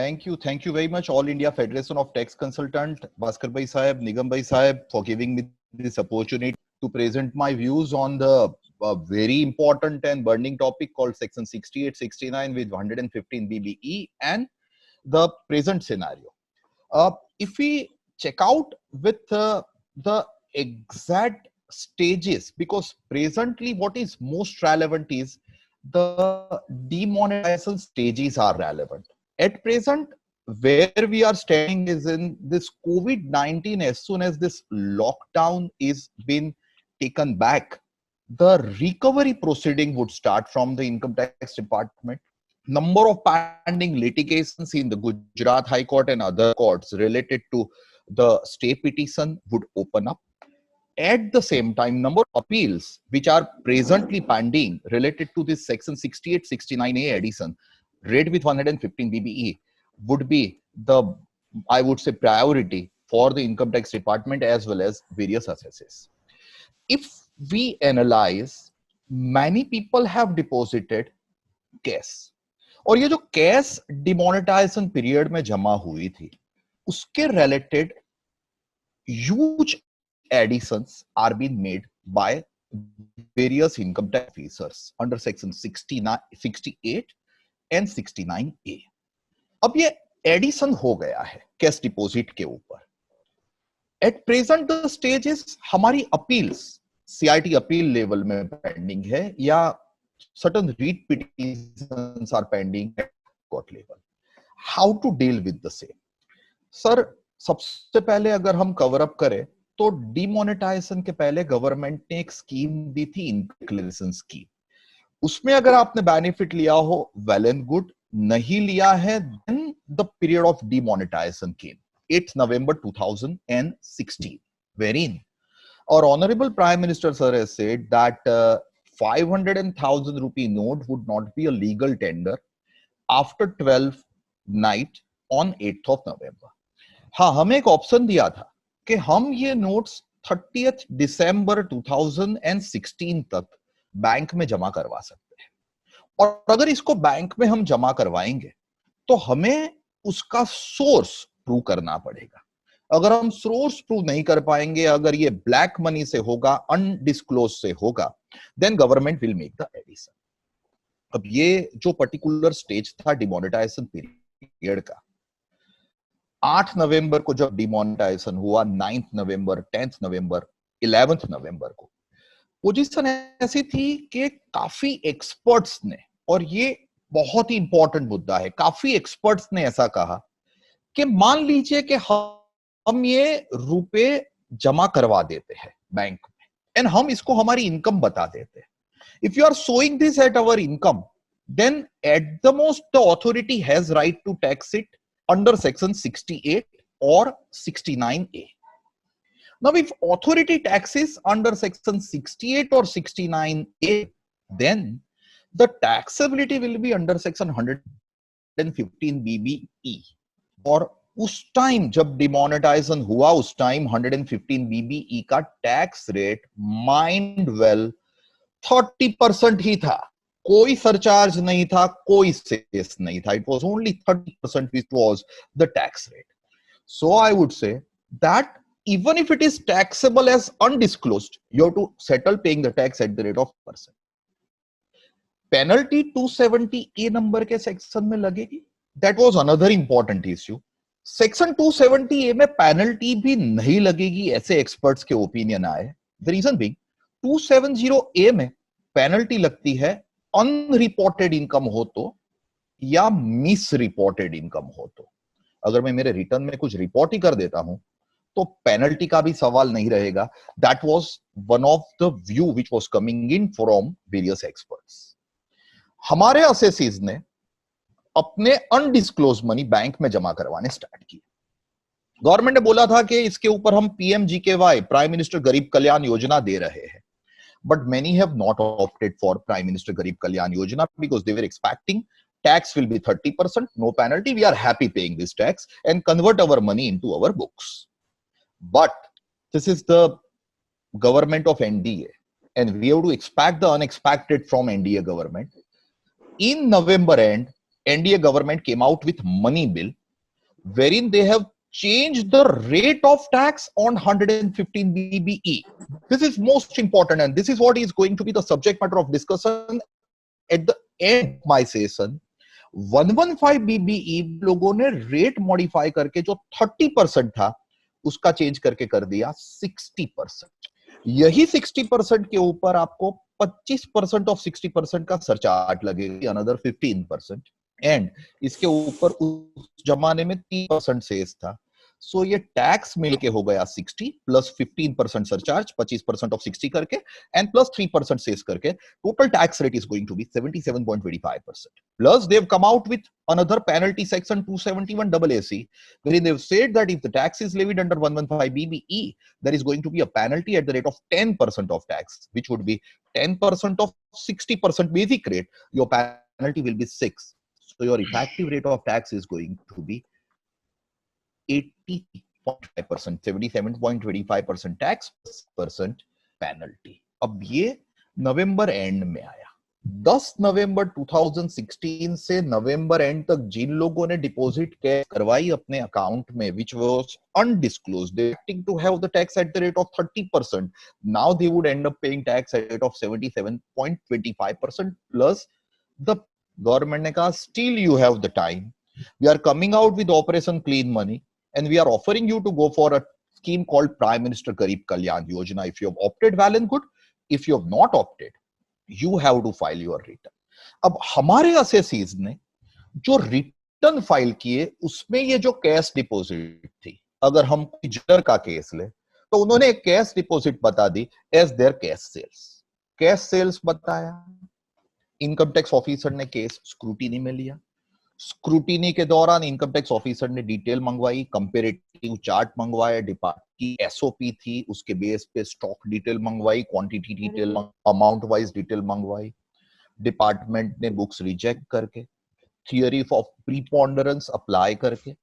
Thank you very much, All India Federation of Tax Consultant, Bhaskar Bhai Sahib, Nigam Bhai Sahib, for giving me this opportunity to present my views on the very important and burning topic called Section 68, 69 with 115 BBE and the present scenario. If we check out with the exact stages, because presently what is most relevant is the demonetization stages are relevant. At present, where we are standing is in this COVID-19. As soon as this lockdown is been taken back, the recovery proceeding would start from the income tax department. Number of pending litigations in the Gujarat High Court and other courts related to the stay petition would open up. At the same time, number of appeals which are presently pending related to this section 68, 69A addition, read with 115 BBE, would be the, I would say, priority for the income tax department as well as various assesses. If we analyze, many people have deposited cash. और ये जो cash demonetisation period में जमा हुई थी, उसके related huge additions are being made by various income tax officers under section 69, 68 and 69A. अब ये एडिशन हो गया है कैश डिपॉजिट के ऊपर. एट प्रेजेंट द स्टेजेस हमारी अपील्स सीआईटी अपील लेवल में पेंडिंग है या certain read petitions are pending at court level. How to deal with the same? Sir, सबसे पहले अगर हम कवर अप करें तो डिमोनेटाइजेशन के पहले गवर्नमेंट ने एक स्कीम दी थी, इनक्लेरेशन स्कीम. उसमें अगर आपने बेनिफिट लिया हो, वेल एंड गुड. नहीं लिया है, then the period of demonetisation came 8 November 2016, wherein our honorable Prime Minister sir has said that 500,000 rupee note would not be a legal tender after 12 night on 8th of November. हाँ, हमें एक option दिया था कि हम ये notes 30th December 2016 तक bank में जमा करवा सकते हैं. और अगर इसको बैंक में हम जमा करवाएंगे तो हमें उसका सोर्स प्रूव करना पड़ेगा. अगर हम सोर्स प्रूव नहीं कर पाएंगे, अगर ये ब्लैक मनी से होगा, अनडिस्क्लोज से होगा, then government will make the addition. अब ये जो पर्टिकुलर स्टेज था डिमोनेटाइजेशन पीरियड का, 8 नवंबर को जब डिमोनेटाइजेशन हुआ, 9th November, 10th November, 11th November को पोजीशन ऐसी थी कि काफी एक्सपर्ट्स ने, और ये बहुत ही इंपॉर्टेंट मुद्दा है, काफी एक्सपर्ट्स ने ऐसा कहा कि मान लीजिए कि हम ये रुपए जमा करवा देते हैं बैंक में एंड हम इसको हमारी इनकम बता देते हैं. If you are showing this at our income, then at the most the authority has right to tax it under section 68 or 69A. Now, if authority taxes under section 68 or 69A, then the taxability will be under section 115 BBE. और उस time जब demonetisation हुआ, उस time 115 BBE का tax rate mind well 30% ही था. कोई surcharge नहीं था, कोई सेस नहीं था. It was only 30% which was the tax rate. So I would say that even if it is taxable as undisclosed, you have to settle paying the tax at the rate of %. Penalty 270A number के section में लगेगी. That was another important issue. Section 270A में penalty भी नहीं लगेगी, ऐसे experts के opinion आए. The reason being, 270A में पेनल्टी लगती है अनरिपोर्टेड इनकम हो तो या मिस रिपोर्टेड इनकम हो तो. अगर मैं मेरे रिटर्न में कुछ रिपोर्ट ही कर देता हूं तो पेनल्टी का भी सवाल नहीं रहेगा. That was one of the view which was coming in from various experts. हमारे असेसीज ने अपने अनडिस्क्लोज मनी बैंक में जमा करवाने स्टार्ट किए. गवर्नमेंट ने बोला था कि इसके ऊपर हम PMGKY, प्राइम मिनिस्टर गरीब कल्याण योजना दे रहे हैं. But many have not opted for Prime Minister Garib Kalyan Yojana because they were expecting tax will be 30%, no penalty. We are happy paying this tax and convert our money into our books. But this is the government of NDA, and we have to expect the unexpected from NDA government. In November end, NDA government came out with money bill, wherein they have changed the rate of tax on 115 BBE. This is most important, and this is what is going to be the subject matter of discussion at the end of my session. 115 BBE लोगों ने rate modify करके जो 30% था उसका change करके कर दिया 60%। यही 60% के ऊपर आपको 25% ऑफ 60% का सरचार्ज लगेगा, अनदर 15%, एंड इसके ऊपर उस जमाने में 3% सेस था। सो ये टैक्स मिलके हो गया 60 प्लस 15% सरचार्ज, 25% ऑफ 60 करके, एंड प्लस 3% सेस करके, total tax rate is going to be 77.25%. Plus they've come out with another penalty section 271 AAC, wherein they've said that if the tax is levied under 115 BBE, there is going to be a penalty at the rate of 10% of tax, which would be 10% of 60% basic rate. Your penalty will be 6. So your effective rate of tax is going to be 80.5%, 77.25% tax, % penalty. अब ये नवंबर and में आया। 10 नवंबर 2016 से नवंबर and तक जिन लोगों ने deposit cash करवाई अपने अकाउंट में, which was undisclosed, they expecting to have the tax at the rate of 30%. Now they would end up paying tax at the rate of 77.25% plus the government ने कहा still you have the time. We are coming out with Operation Clean Money and we are offering you to go for a scheme called Prime Minister Garib Kalyan Yojana. If you have opted, well and good. If you have not opted, you have to file your return. अब हमारे assessees ने जो return file किए उसमें ये जो cash deposit थी, अगर हम जेलर का केस ले तो उन्होंने एक कैश डिपॉजिट बता दी एज देयर कैश सेल्स बताया। इनकम टैक्स ऑफिसर ने केस स्क्रूटिनी में लिया। स्क्रूटिनी के दौरान इनकम टैक्स ऑफिसर ने डिटेल मंगवाई, कंपेरेटिव चार्ट मंगवाया, डिपार्टमेंट की एसओपी थी उसके बेस पे स्टॉक डिटेल मंगवाई, quantity detail, amount wise detail मंगवाई। डिपार्टमेंट ने बुक्स रिजेक्ट करके, थियरी ऑफ प्रीपोंडरेंस अप्लाई करके,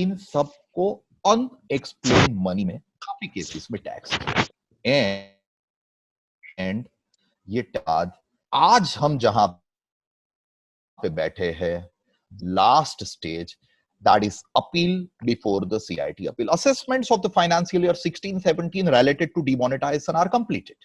इन सब को अनएक्सप्लेन मनी में काफी केसेस में टैक्स, एंड ये आज हम जहां पे बैठे हैं, last stage, that is appeal before the CIT appeal. Assessments of the financial year 16-17 related to demonetization are completed.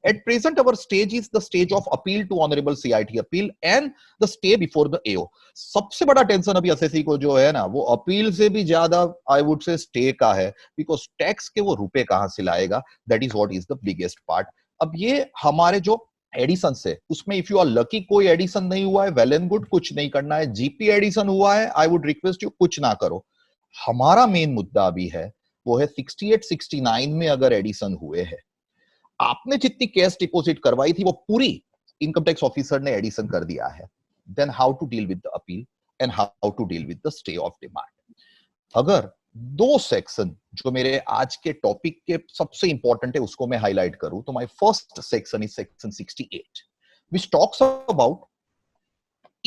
At present, our stage is the stage of appeal to honorable CIT appeal and the stay before the AO. सबसे बड़ा tension अभी SSC को जो है ना, वो appeal से भी ज्यादा आई वुड से स्टे का है, बिकॉज टैक्स के वो रुपए कहां से लाएगा, that is what is the biggest part. अब ये हमारे जो एडिशन से, उसमें इफ यू आर लकी कोई एडिशन नहीं हुआ है, वेल एंड गुड, कुछ नहीं करना है। जीपी एडिशन हुआ है, आई वुड रिक्वेस्ट यू कुछ ना करो। हमारा मेन मुद्दा अभी है वो है 68-69 में अगर एडिशन हुए हैं, आपने जितनी कैश डिपॉजिट करवाई थी वो पूरी इनकम टैक्स ऑफिसर ने एडिशन कर दिया है, then how to deal with the appeal and how to deal with the stay of demand. अगर दो सेक्शन जो मेरे आज के टॉपिक के सबसे इंपॉर्टेंट है उसको मैं हाईलाइट करूं तो my first section is section 68 which talks about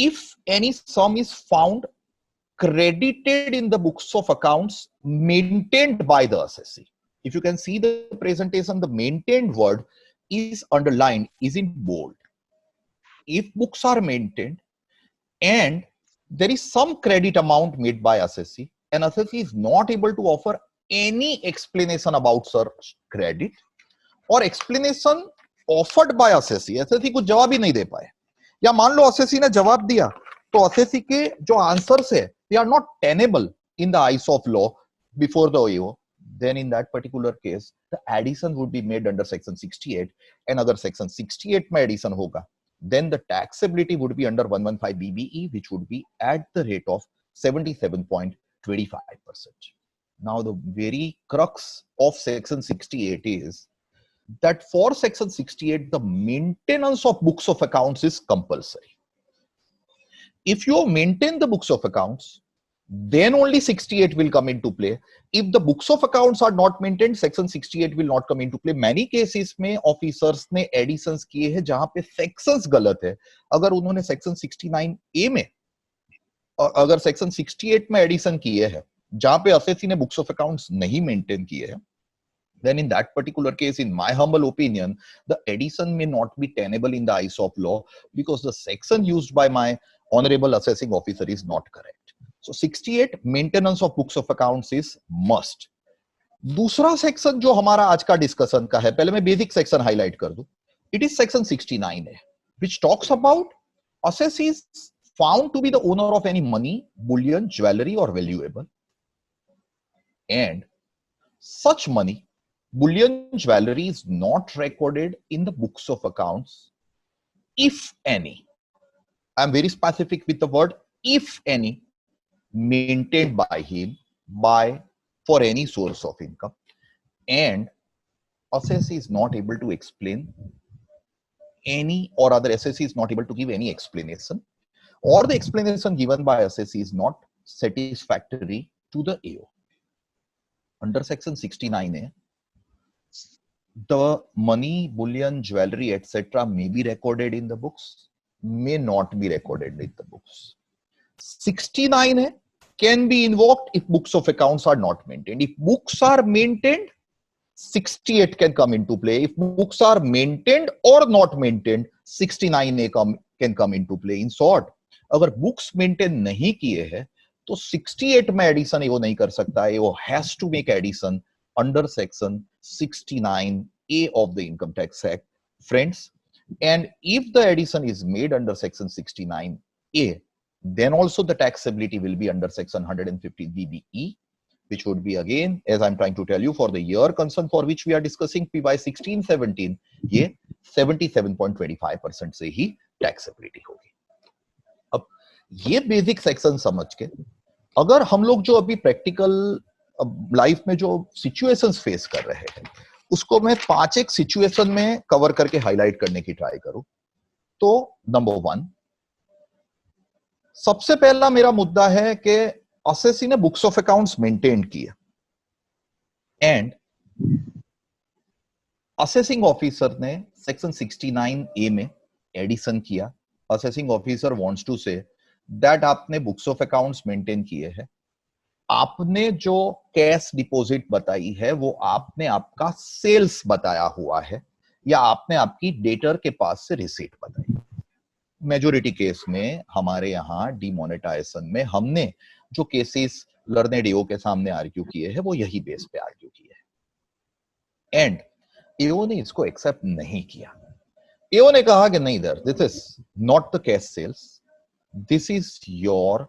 if any sum is found credited in the books of accounts maintained by the assessee. If you can see the presentation, the maintained word is underlined, is in bold. If books are maintained and there is some credit amount made by assessee, an assessee is not able to offer any explanation about such credit or explanation offered by assessee, assessee कुछ जवाब ही नहीं दे पाए, या मान लो assessee ने जवाब दिया तो assessee के जो आंसर्स है they are not tenable in the eyes of law before the AO, then in that particular case the addition would be made under section 68, and अगर section 68 में addition होगा then the taxability would be under 115 BBE, which would be at the rate of 77.25%. Now the very crux of section 68 is that for section 68 the maintenance of books of accounts is compulsory. If you maintain the books of accounts, then only 68 will come into play. If the books of accounts are not maintained, section 68 will not come into play. Many cases में officers ने editions किए हैं जहां पे sections गलत है। अगर उन्होंने सेक्शन 69A में अगर सेक्शन 68 में एडिशन किए हैं जहां पे असेसी ने बुक्स ऑफ अकाउंट्स नहीं मेंटेन किए हैं, then in that particular case, in my humble opinion, the addition may not be tenable in the eyes of law because the section used by my honorable assessing officer is not correct. So 68 maintenance of books of accounts is must. दूसरा section जो हमारा आज का discussion का है, पहले मैं basic section highlight कर दूं. इट इज सेक्शन 69 है, which talks about assessee is found to be the owner of any money, bullion, jewelry or valuable, and such money, bullion, jewelry is not recorded in the books of accounts if any, I am very specific with the word if any, maintained by him by for any source of income, and assessee is not able to explain any, or other assessee is not able to give any explanation, or the explanation given by assessee is not satisfactory to the AO. Under section 69A, the money, bullion, jewelry, etc. may be recorded in the books, may not be recorded in the books. 69A can be invoked if books of accounts are not maintained. If books are maintained, 68 can come into play. If books are maintained or not maintained, 69A can come into play. In short, अगर books maintain नहीं किए हैं तो 68 में addition वो नहीं कर सकता है. वो has to make addition under section 69A of the Income Tax Act, friends. And if the addition is made under section 69A, then also the taxability will be under section 150 BBE, which would be again, as I'm trying to tell you, for the year concern for which we are discussing, PY 16-17, ये 77.25% से ही taxability होगी. अब ये basic section समझ के अगर हम लोग जो अभी प्रैक्टिकल लाइफ में जो सिचुएशंस फेस कर रहे हैं उसको मैं 5 सिचुएशन में कवर करके हाईलाइट करने की ट्राई करूं, तो नंबर 1, सबसे पहला मेरा मुद्दा है कि असेसी ने बुक्स ऑफ अकाउंट्स मेंटेन किया एंड असेसिंग ऑफिसर ने सेक्शन 69A में एडिशन किया. Assessing officer wants to say that आपने बुक्स ऑफ अकाउंट्स मेंटेन किए हैं, आपने जो कैश डिपॉजिट बताई है वो आपने आपका सेल्स बताया हुआ है या आपने आपकी डेटर के पास से रिसीट बताई. मेजोरिटी केस में हमारे यहाँ डिमोनेटाइजेशन में हमने जो केसेस लर्नेड एओ के सामने आर्ग्यू किए हैं वो यही बेस पे आर्ग्यू किए हैं एंड एओ ने इसको एक्सेप्ट नहीं किया. एओ ने कहा कि नहीं दर, this is not the cash sales, this is your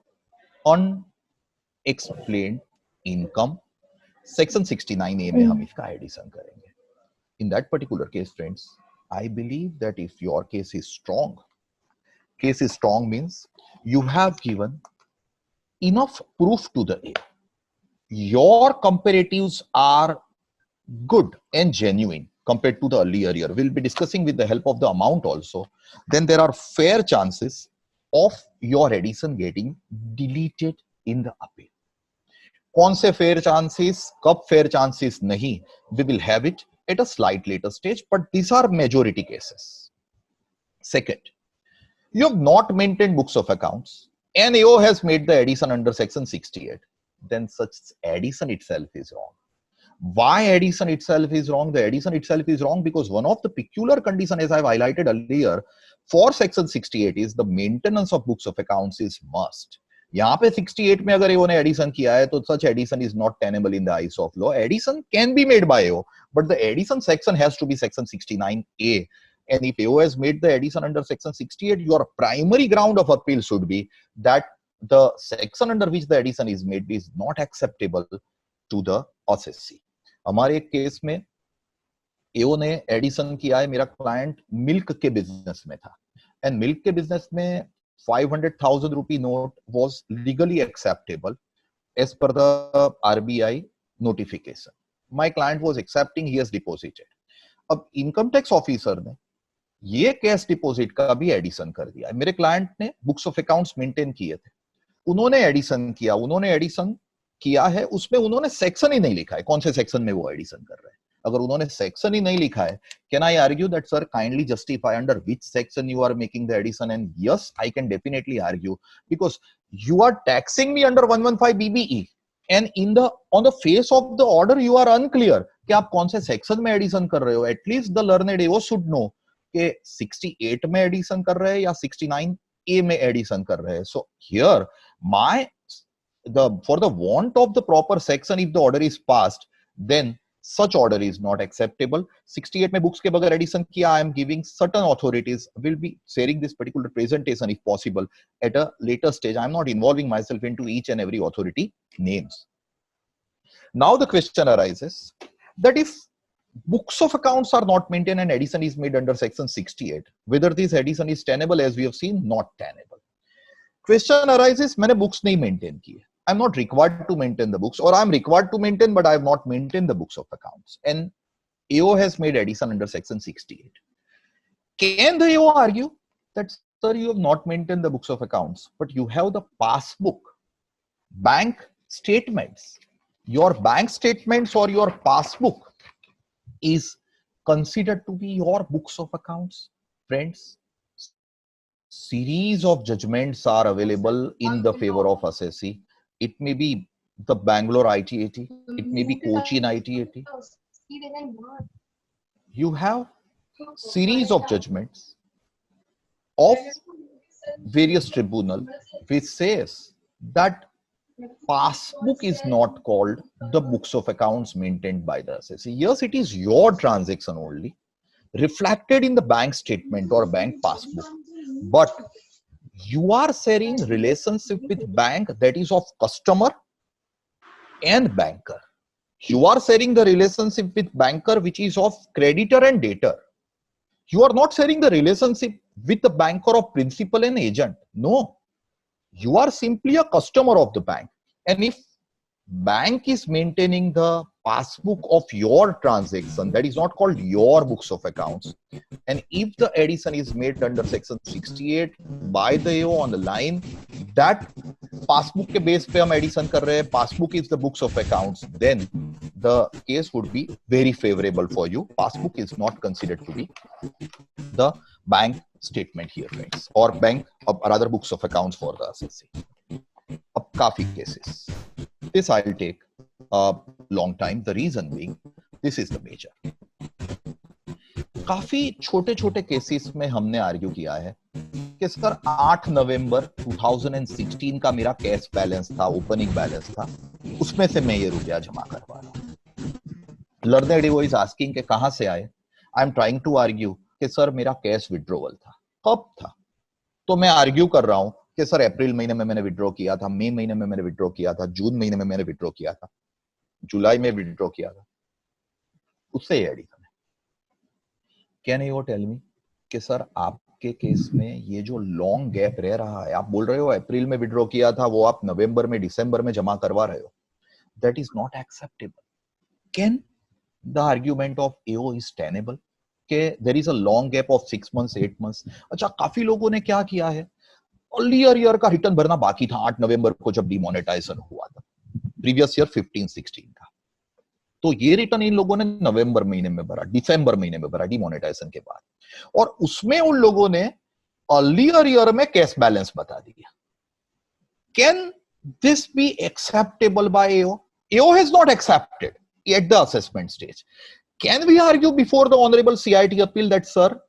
unexplained income. Section 69A में हम इसका एडिशन करेंगे. In that particular case friends, I believe that if your case is strong, case is strong means you have given enough proof to the AO. Your comparatives are good and genuine compared to the earlier year. We'll be discussing with the help of the amount also. Then there are fair chances of your addition getting deleted in the appeal. कौन से fair chances, कब fair chances नहीं, we will have it at a slight later stage, but these are majority cases. Second, you have not maintained books of accounts and AO has made the addition under section 68, then such addition itself is wrong. Why addition itself is wrong? The addition itself is wrong because one of the peculiar condition, as I've highlighted earlier, for section 68 is the maintenance of books of accounts is must. यहाँ पे 68 में अगर AO ने addition किया है तो such addition is not tenable in the eyes of law. Addition can be made by AO, but the addition section has to be section 69A. And if AO has made the addition under section 68, your primary ground of appeal should be that the section under which the addition is made is not acceptable to the assessee. हमारे एक case में AO ने addition किया है, मेरा client milk के business में था एंड मिल्क के बिजनेस में 500,000 rupee note was legally acceptable as per the RBI notification. My client was accepting, he has deposited. अब इनकम टैक्स ऑफिसर ने ये कैश डिपॉजिट का भी एडिशन कर दिया. मेरे क्लाइंट ने बुक्स ऑफ अकाउंट्स मेंटेन किए थे, उन्होंने एडिशन किया, उन्होंने एडिशन किया है, उसमें उन्होंने सेक्शन ही नहीं लिखा है कौन से सेक्शन में वो एडिशन कर रहे हैं. अगर उन्होंने सेक्शन ही नहीं लिखा है, can I argue that sir kindly justify under which section you are making the addition? And yes, I can definitely argue because you are taxing me under 115 BBE and in the on the face of the order you are unclear कि आप कौन से section में addition कर रहे हो. At least the learned AO should know कि 68 में एडिशन कर रहे हैं या 69 ए में एडिशन कर रहे हैं. So here my for the want of the proper section, if the order is passed, then such order is not acceptable. 68 में books के बगैर एडिशन किया, I am giving certain authorities will be sharing this particular presentation if possible at a later stage. I am not involving myself into each and every authority names. Now the question arises that if books of accounts are not maintained and addition is made under section 68, whether this addition is tenable, as we have seen, not tenable. Question arises, मैंने books नहीं maintain किए. I'm not required to maintain the books, or I'm required to maintain, but I have not maintained the books of accounts. And AO has made addition under section 68. Can the AO argue that, sir, you have not maintained the books of accounts, but you have the passbook, bank statements, your bank statements or your passbook is considered to be your books of accounts? Friends, series of judgments are available in the favor of assessee. It may be the Bangalore ITAT, it may be Cochin ITAT. You have series of judgments of various tribunal which says that passbook is not called the books of accounts maintained by the assessee. Yes, it is your transaction only reflected in the bank statement or bank passbook, but you are sharing relationship with bank that is of customer and banker. You are sharing the relationship with banker which is of creditor and debtor. You are not sharing the relationship with the banker of principal and agent. No, you are simply a customer of the bank. And if bank is maintaining the passbook of your transaction, that is not called your books of accounts. And if the addition is made under section 68 by the AO on the line that passbook के base पे हम addition कर रहे हैं, passbook is the books of accounts, then the case would be very favorable for you. Passbook is not considered to be the bank statement here, friends, or bank or rather books of accounts for the assessee. अब काफी cases. This I'll take a long time. The reason being, this is the major. काफी छोटे छोटे cases में हमने argue किया है कि सर 8 नवंबर 2016 का मेरा कैश बैलेंस था, ओपनिंग बैलेंस था, उसमें से मैं ये रुपया जमा करवा रहा हूं. लर्नेड एओ इज आस्किंग कि कहां से आए. I am trying to argue कि सर मेरा कैश विड्रॉवल था. कब था? तो मैं आर्ग्यू कर रहा हूं कि सर अप्रैल महीने में मैंने विड्रॉ किया था, मई महीने में मैंने विड्रॉ किया था, जून महीने में मैंने विड्रॉ किया था, जुलाई में विड्रॉ किया था, उससे ये एडिशन है. कैन यू टेल मी कि सर आपके केस में ये जो लॉन्ग गैप रह रहा है, आप बोल रहे हो अप्रैल में विड्रॉ किया था, वो आप नवंबर में दिसंबर में जमा करवा रहे हो, that is not acceptable. Can the argument of AO is tenable कि there is a long gap of 6 months 8 months? अच्छा, काफी लोगों ने क्या किया है, अर्लियर ईयर का रिटर्न भरना बाकी था 8 नवंबर को जब डिमोनेटाइजेशन हुआ था, प्रीवियस ईयर 15-16 का, तो ये रिटर्न इन लोगों ने नवंबर महीने में भरा, दिसंबर महीने में भरा डिमोनेटाइजेशन के बाद, और उसमें उन लोगों ने अर्लियर ईयर में कैश बैलेंस बता दिया. Can this be acceptable by AO? AO has not accepted at the assessment stage. Can we argue before the honourable CIT appeal that sir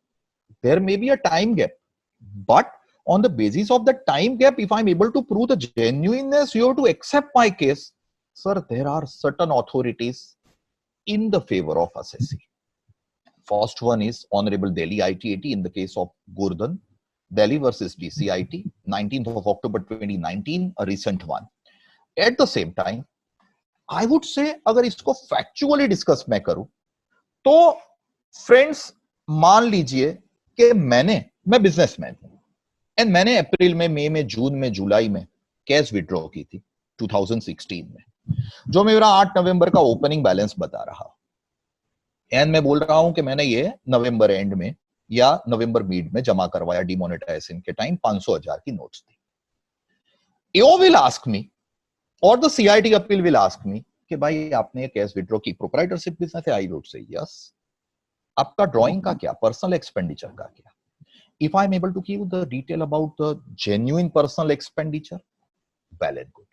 there may be a time gap, but on the basis of the time gap, if I'm able to prove the genuineness, you have to accept my case. Sir, there are certain authorities in the favor of assessee. First one is Honorable Delhi ITAT in the case of Gurdhan, Delhi versus DCIT, 19th of October 2019, a recent one. At the same time, I would say, अगर इसको factually discuss मैं करूं, तो friends मान लीजिए कि मैं businessman हूं एंड मैंने अप्रैल में, मई में, जून में, जुलाई में कैश विड्रॉ की थी 2016 में, जो मेरा 8 नवंबर का ओपनिंग बैलेंस बता रहा, एंड मैं बोल रहा हूं कि मैंने ये नवंबर एंड में या नवंबर मिड में जमा करवाया डिमोनेटाइजेशन के टाइम 500,000 की नोट्स थी. एओ विल आस्क मी और the CIT appeal will ask me कि भाई आपने कैश विड्रॉ की, प्रोप्राइटरशिप बिजनेस है, आई वुड से यस. आपका ड्राइंग का क्या, पर्सनल एक्सपेंडिचर का क्या? If I am able to give the detail about the genuine personal expenditure, well and good.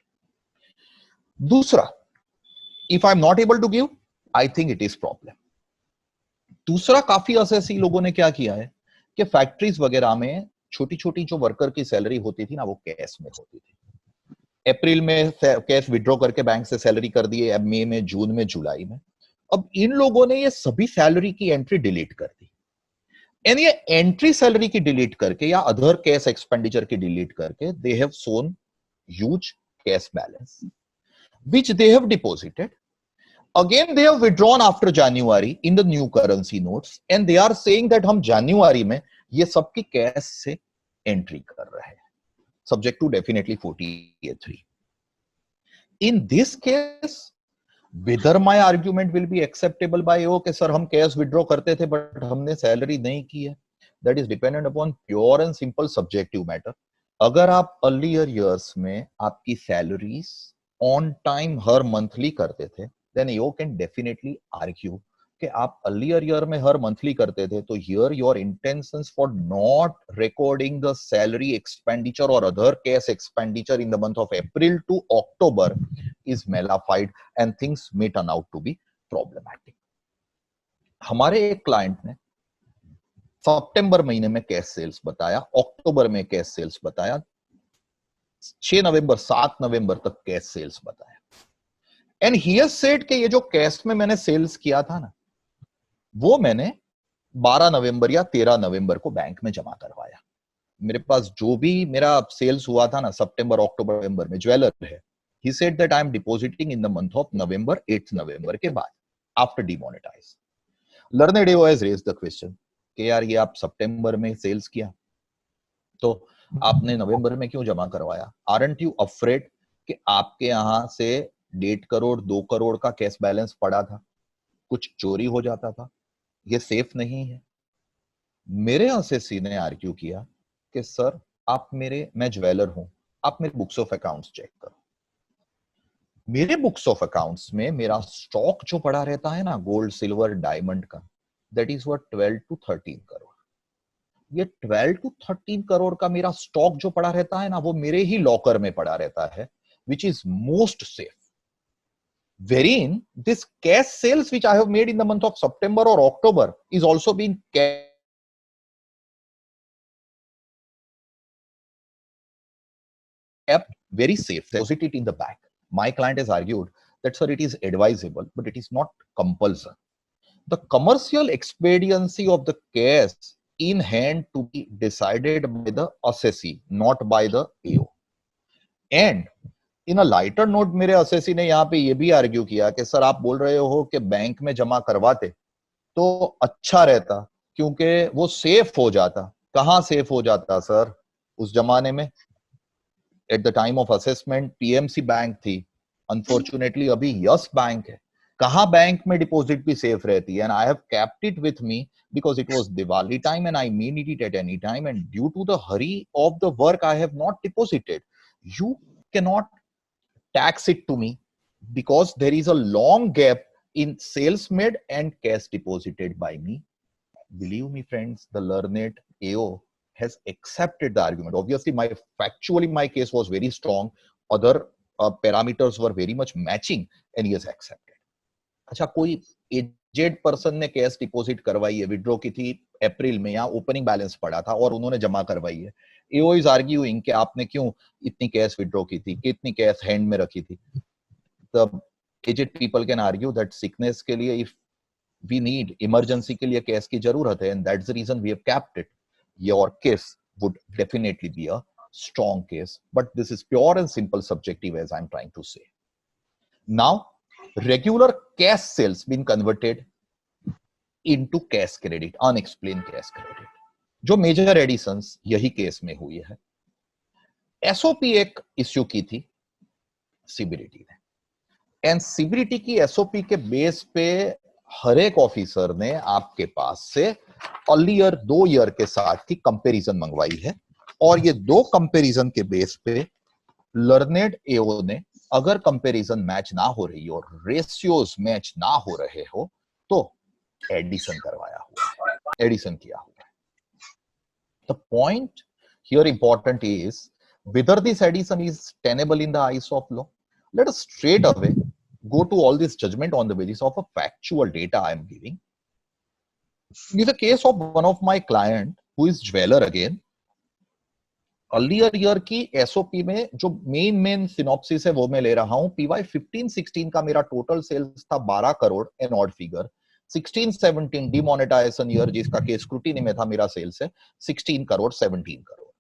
दूसरा, if I am not able to give, I think it is problem. दूसरा, काफी assessee लोगों ने क्या किया है कि फैक्ट्रीज वगैरह में छोटी छोटी जो वर्कर की सैलरी होती थी ना, वो कैश में होती थी। अप्रैल में कैश विड्रॉ करके बैंक से सैलरी कर दिए, अब मई में, जून में, जुलाई में। अब इन लोगों ने ये सभी सैलरी की एंट्री डिलीट कर दी, एंड ये एंट्री सैलरी की डिलीट करके या अदर कैश एक्सपेंडिचर की डिलीट करके they have shown huge cash balance which they have deposited. Again, they have withdrawn after January in the new currency notes, and they are saying that हम जनवरी में ये सबकी cash से entry कर रहे हैं, subject to definitely 48(3). In this case, whether my argument will be acceptable by you कि sir हम कैश विड्रॉ करते थे बट हमने सैलरी नहीं की है, that is dependent upon pure and simple subjective matter. अगर आप अर्लियर ईयर्स में आपकी सैलरीज ऑन टाइम हर मंथली करते थे, then you can definitely argue कि आप अर्लियर ईयर में हर मंथली करते थे, तो here your intentions for not recording the salary expenditure और other cash expenditure in the month of April to October is malafide and things may turn out to be problematic. हमारे एक client ने सितंबर महीने में cash sales बताया, अक्टूबर में cash sales बताया, 6 नवंबर 7 नवंबर तक कैश सेल्स बताया, एंड ही हैज सेड कि ये जो कैश में मैंने सेल्स किया था ना, वो मैंने 12 नवंबर या 13 नवंबर को बैंक में जमा करवाया। मेरे पास जो भी मेरा सेल्स हुआ था ना सितंबर अक्टूबर नवंबर में, ज्वेलर है, he said that I am depositing in the month of November, 8 नवंबर के बाद, after demonetise. Learned AO has raised the question कि यार ये आप सितंबर में सेल्स किया तो आपने नवंबर में क्यों जमा करवाया? आरंट यू अफ्रेड कि आपके यहां से 1.5 करोड़ 2 करोड़ का कैश बैलेंस पड़ा था, कुछ चोरी हो जाता था, ये सेफ नहीं है? मेरे एसएससी ने आर्ग्यू किया कि सर मैं ज्वेलर हूं, आप मेरे बुक्स ऑफ अकाउंट्स चेक करो। मेरे बुक्स ऑफ अकाउंट्स में मेरा स्टॉक जो पड़ा रहता है ना, गोल्ड सिल्वर डायमंड का, that is what 12 to 13 crore. ये 12 to 13 करोड़ का मेरा स्टॉक जो पड़ा रहता है ना, वो मेरे ही लॉकर में पड़ा रहता है, which is most safe. Wherein this cash sales which I have made in the month of September or October is also being kept very safe. Deposit it in the bank. My client has argued that sir, it is advisable, but it is not compulsory. The commercial expediency of the cash in hand to be decided by the assessee, not by the AO. And in a lighter note, मेरे assessee ने यहाँ पे ये भी argue किया कि sir आप बोल रहे हो कि बैंक में जमा करवाते तो अच्छा रहता क्योंकि वो सेफ हो जाता। कहाँ सेफ हो जाता सर? उस जमाने में eight the time of assessment PMC bank थी, अनफॉर्चुनेटली अभी यस बैंक है। कहाँ बैंक में डिपॉजिट भी सेफ रहती है? And I have kept it with me because it was Diwali time and I may need it at any time, and due to the hurry of the work I have not deposited. You cannot tax it to me because there is a long gap in sales made and cash deposited by me. Believe me friends, the learned AO has accepted the argument. Obviously my case was very strong, other parameters were very much matching, and he has accepted. अच्छा, कोई aged person ने cash deposit करवाई है, withdraw की थी अप्रैल में, या opening balance पड़ा था और उन्होंने जमा करवाई है, एओ इज आर्ग्यूइंग कि आपने क्यों इतनी कैश विड्रॉ की थी, कितनी कैश हैंड में रखी थी। The aged people can argue that sickness के लिए इफ वी नीड, इमरजेंसी के लिए कैश की जरूरत है, and that's the reason we have kept it. Your case would definitely be a strong case, but this is pure and simple subjective as I am trying to say. Now regular cash sales been converted into cash credit, unexplained cash credit, जो major editions यही case में हुई है। SOP एक issue की थी CBDT ने, and CBDT की एसओपी के बेस पे हर एक ऑफिसर ने आपके पास से अर्लियर 2 ईयर के साथ की कंपैरिजन मंगवाई है, और ये 2 कंपैरिजन के बेस पे लर्नेड एओ ने अगर कंपैरिजन मैच ना हो रही और रेशियोज मैच ना हो रहे हो तो एडिशन करवाया हुआ है, एडिशन किया हुआ है। The point here important is whether this addition is tenable in the eyes of law. Let us straight away go to all this judgment on the basis of a factual data I am giving. In the case of one of my client who is jeweler again, earlier year की SOP में जो main synopsis है वो मैं ले रहा हूं। PY 15-16 का मेरा टोटल सेल्स था 12 crore, an odd figure. 16-17 demonetisation year, जिसका केस स्क्रूटिनी में था, मेरा सेल्स है 16 crore 17 crore.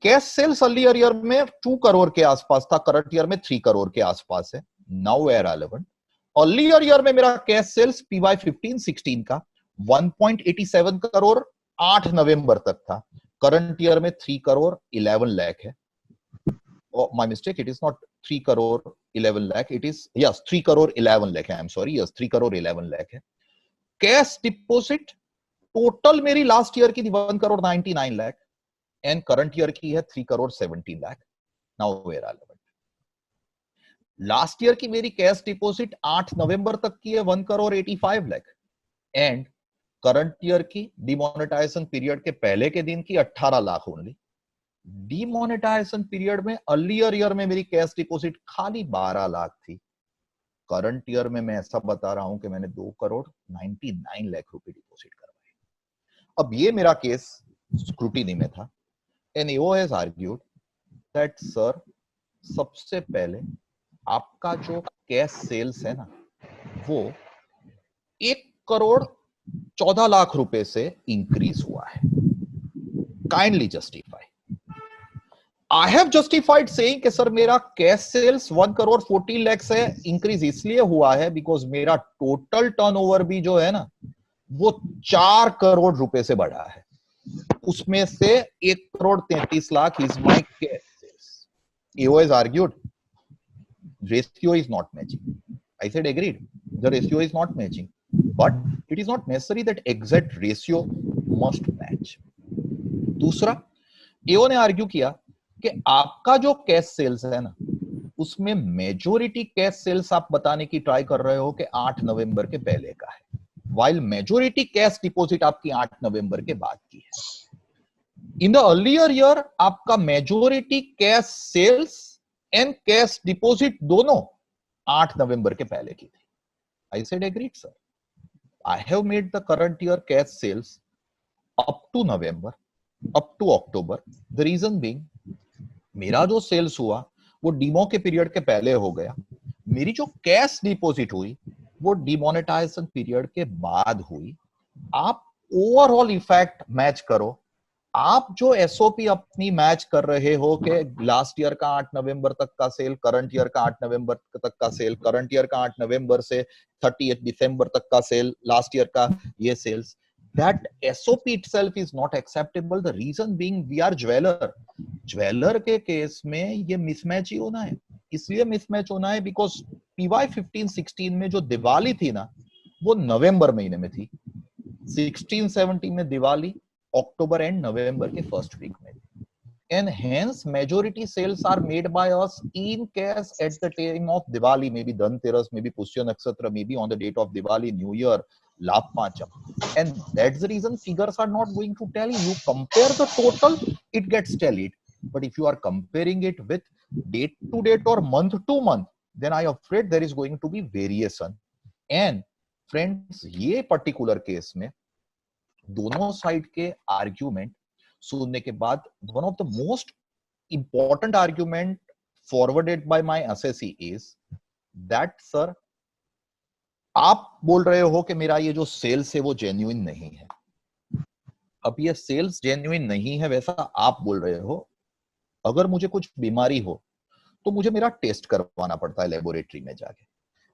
Cash sales earlier year में 2 करोड़ के आसपास था, करंट ईयर में 3 करोड़ के आसपास है। Now where relevant, earlier year में मेरा कैश सेल्स पीवाई 15-16 का 1.87 करोड़ 8 नवंबर तक था। करंट ईयर में 3 करोड़ 11 लाख है। My mistake, it is not 3 crore 11 lakh, it is, yes, 3 crore 11 lakh है, I'm sorry, yes, 3 crore 11 lakh है। कैश डिपोजिट टोटल मेरी लास्ट ईयर की थी 1 crore 99 lakh, and current year की है 3 crore 17 lakh। Now where relevant, last year की मेरी cash deposit 8 नवंबर तक की है 1 crore 85 lakh, and current year की डिमोनेटाइजेशन पीरियड के पहले के दिन की 18 लाख ओनली। डिमोनेटाइजेशन पीरियड में अर्लियर ईयर में मेरी कैश डिपॉजिट खाली 12 लाख थी। करंट ईयर में मैं ऐसा बता रहा हूं कि मैंने 2 करोड़ 99 लाख रुपए डिपॉजिट करवाए। अब ये मेरा केस स्क्रूटिनी में था, and EO has argued that sir, सबसे पहले आपका जो कैश सेल्स है ना, वो 1 करोड़ 14 लाख रुपए से इंक्रीज हुआ है। Kindly justify. I have justified saying कि सर मेरा कैश सेल्स 1 करोड़ 40 लाख से इंक्रीज इसलिए हुआ है बिकॉज मेरा टोटल टर्नओवर भी जो है ना, वो 4 करोड़ रुपए से बढ़ा है। उसमें से 1 crore 33 lakh is my cash sales. EO has argued ratio is not matching. I said agreed, the ratio is not matching, but it is not necessary that exact ratio must match. दूसरा, EO ने आर्ग्यू किया कि आपका जो cash sales है ना, उसमें majority cash sales आप बताने की ट्राई कर रहे हो कि 8 नवंबर के पहले का है, वाइल मेजोरिटी कैश डिपॉजिट आपकी 8 नवंबर के बाद की है। इन द अर्लियर ईयर आपका majority cash sales and cash deposit दोनों 8 नवंबर के पहले की थी। I said agreed sir, I have made the current year cash sales up to November, up to October. The reason being, मेरा जो sales हुआ वो डीमो के पीरियड के पहले हो गया। मेरी जो कैश डिपॉजिट हुई वो डिमोनेटाइजेशन पीरियड के बाद हुई। आप ओवरऑल इफेक्ट मैच करो। आप जो एसओपी अपनी मैच कर रहे हो कि लास्ट ईयर का 8 नवंबर तक का सेल, करंट ईयर का 8 नवंबर तक का सेल, करंट ईयर का 8 नवंबर से 30 दिसंबर तक का सेल, लास्ट ईयर का ये sales, that SOP itself is not acceptable. The reason being we are jeweler. Jeweller के केस में ये मिसमैच ही होना है। इसलिए मिसमैच होना है बिकॉज पीवाई 15-16 में जो दिवाली थी ना, वो नवंबर महीने में थी। 16-17 में दिवाली अक्टूबर एंड नवंबर के फर्स्ट वीक में थी, and hence majority sales are made by us in cash at the time of Diwali, may be Dhanteras, may be Pushya Nakshatra, may be on the date of Diwali, new year, Labh Pancham, and that's the reason figures are not going to tally. You compare the total, it gets tallied, but if you are comparing it with date to date or month to month, then I am afraid there is going to be variation. And friends, ये particular case में दोनों side के argument सुनने के बाद one of the most important argument forwarded by my assessee is that sir, आप बोल रहे हो कि मेरा ये जो सेल्स है वो जेन्युइन नहीं है। अब ये सेल्स जेन्युइन नहीं है वैसा आप बोल रहे हो, अगर मुझे कुछ बीमारी हो तो मुझे मेरा टेस्ट करवाना पड़ता है लेबोरेटरी में जाके,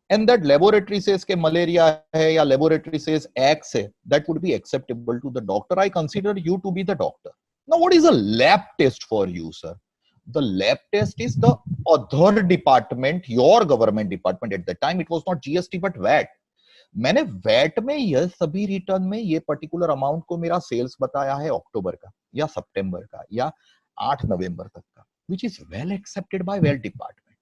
एंड दैट लेबोरेटरी सेज के मलेरिया है या लेबोरेटरी सेज एक्स है, that would be acceptable to the doctor. I consider you to be the doctor. Now what is a lab test for you sir? The lab test is the other department, your government department, at the time it was not GST but VAT. मैंने VAT में यह सभी return में ये particular amount को मेरा sales बताया है अक्टूबर का या सितंबर का या 8 नवंबर तक का, which is well accepted by VAT department,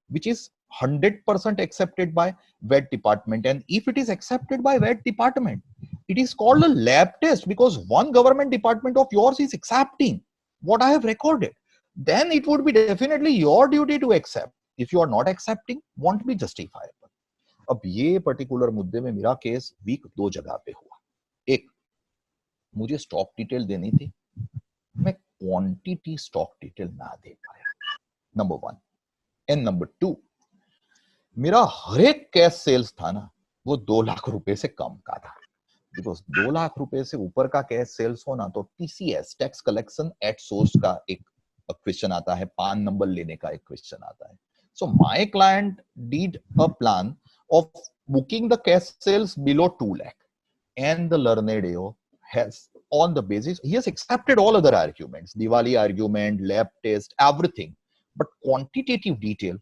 which is 100% accepted by VAT department. And if it is accepted by VAT department, it is called a lab test because one government department of yours is accepting what I have recorded. Then it would be definitely your duty to accept. If you are not accepting, won't be justifiable. अब ये particular मुद्दे में मेरा case week 2 जगह पे हुआ। एक, मुझे स्टॉक डिटेल देनी थी, मैं क्वांटिटी स्टॉक डिटेल ना दे पाया, नंबर 1। एंड नंबर 2, मेरा हर एक कैश सेल्स था ना वो 2 लाख रुपए से कम का था, बिकॉज 2 लाख रुपए से ऊपर का कैश सेल्स होना तो TCS, tax collection at source का एक क्वेश्चन आता है, पान नंबर लेने का एक क्वेश्चन आता है। So my client did a plan of booking the cash sales below 2 lakh, and the learned AO has, on the basis, he has accepted all other arguments, Diwali argument, lab test, everything, but quantitative detail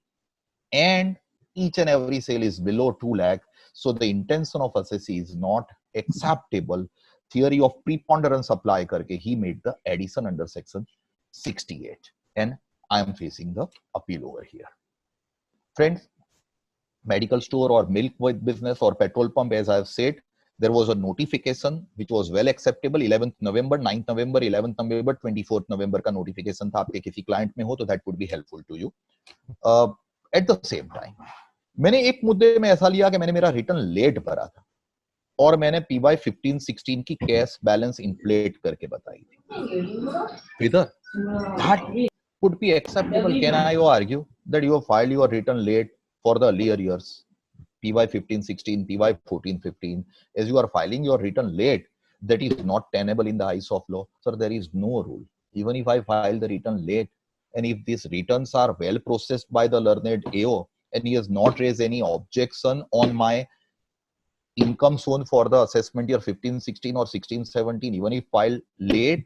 and each and every sale is below 2 lakh, so the intention of assessee is not acceptable. Theory of preponderance apply karke he made the addition under section 68, and I am facing the appeal over here. Friends, medical store or milk business or petrol pump, as I have said, there was a notification which was well acceptable, 11th November, 9th November, 11th November, 24th November का notification था, आपके किसी client में हो तो that would be helpful to you. At the same time, मैंने एक मुद्दे में ऐसा लिया कि मैंने मेरा रिटर्न लेट भरा था और मैंने PY 15-16 की कैश बैलेंस इन्फ्लेट करके बताई थी। Whether that would be acceptable, can I argue that you have filed your return late for the earlier years, PY 15-16, PY 14-15, as you are filing your return late, that is not tenable in the eyes of law. Sir, there is no rule. Even if I file the return late, and if these returns are well processed by the learned AO, and he has not raised any objection on my income shown for the assessment year 15-16 or 16-17, even if filed late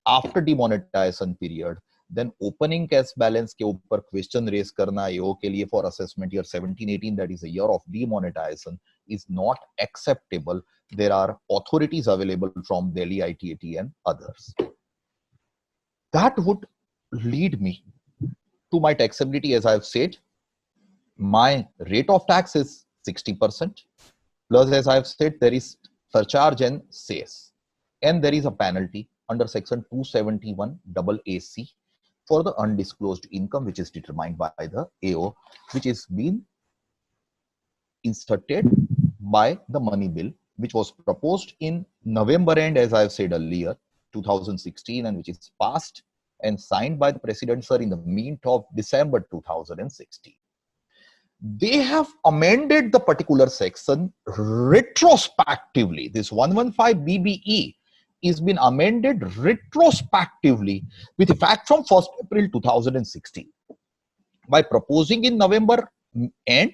after demonetization period, then opening cash balance के ऊपर question raise करना AO के लिए for assessment year 17-18, that is a year of demonetization, is not acceptable. There are authorities available from Delhi ITAT and others. That would lead me to my taxability. As I have said, my rate of tax is 60%. Plus, as I have said, there is surcharge and cess, and there is a penalty under section 271 AC for the undisclosed income, which is determined by the AO, which is being inserted by the money bill, which was proposed in November end, as I have said earlier, 2016, and which is passed and signed by the President, sir, in the mint of December 2016. They have amended the particular section retrospectively. This 115 BBE is been amended retrospectively with effect from 1st April 2016 by proposing in November and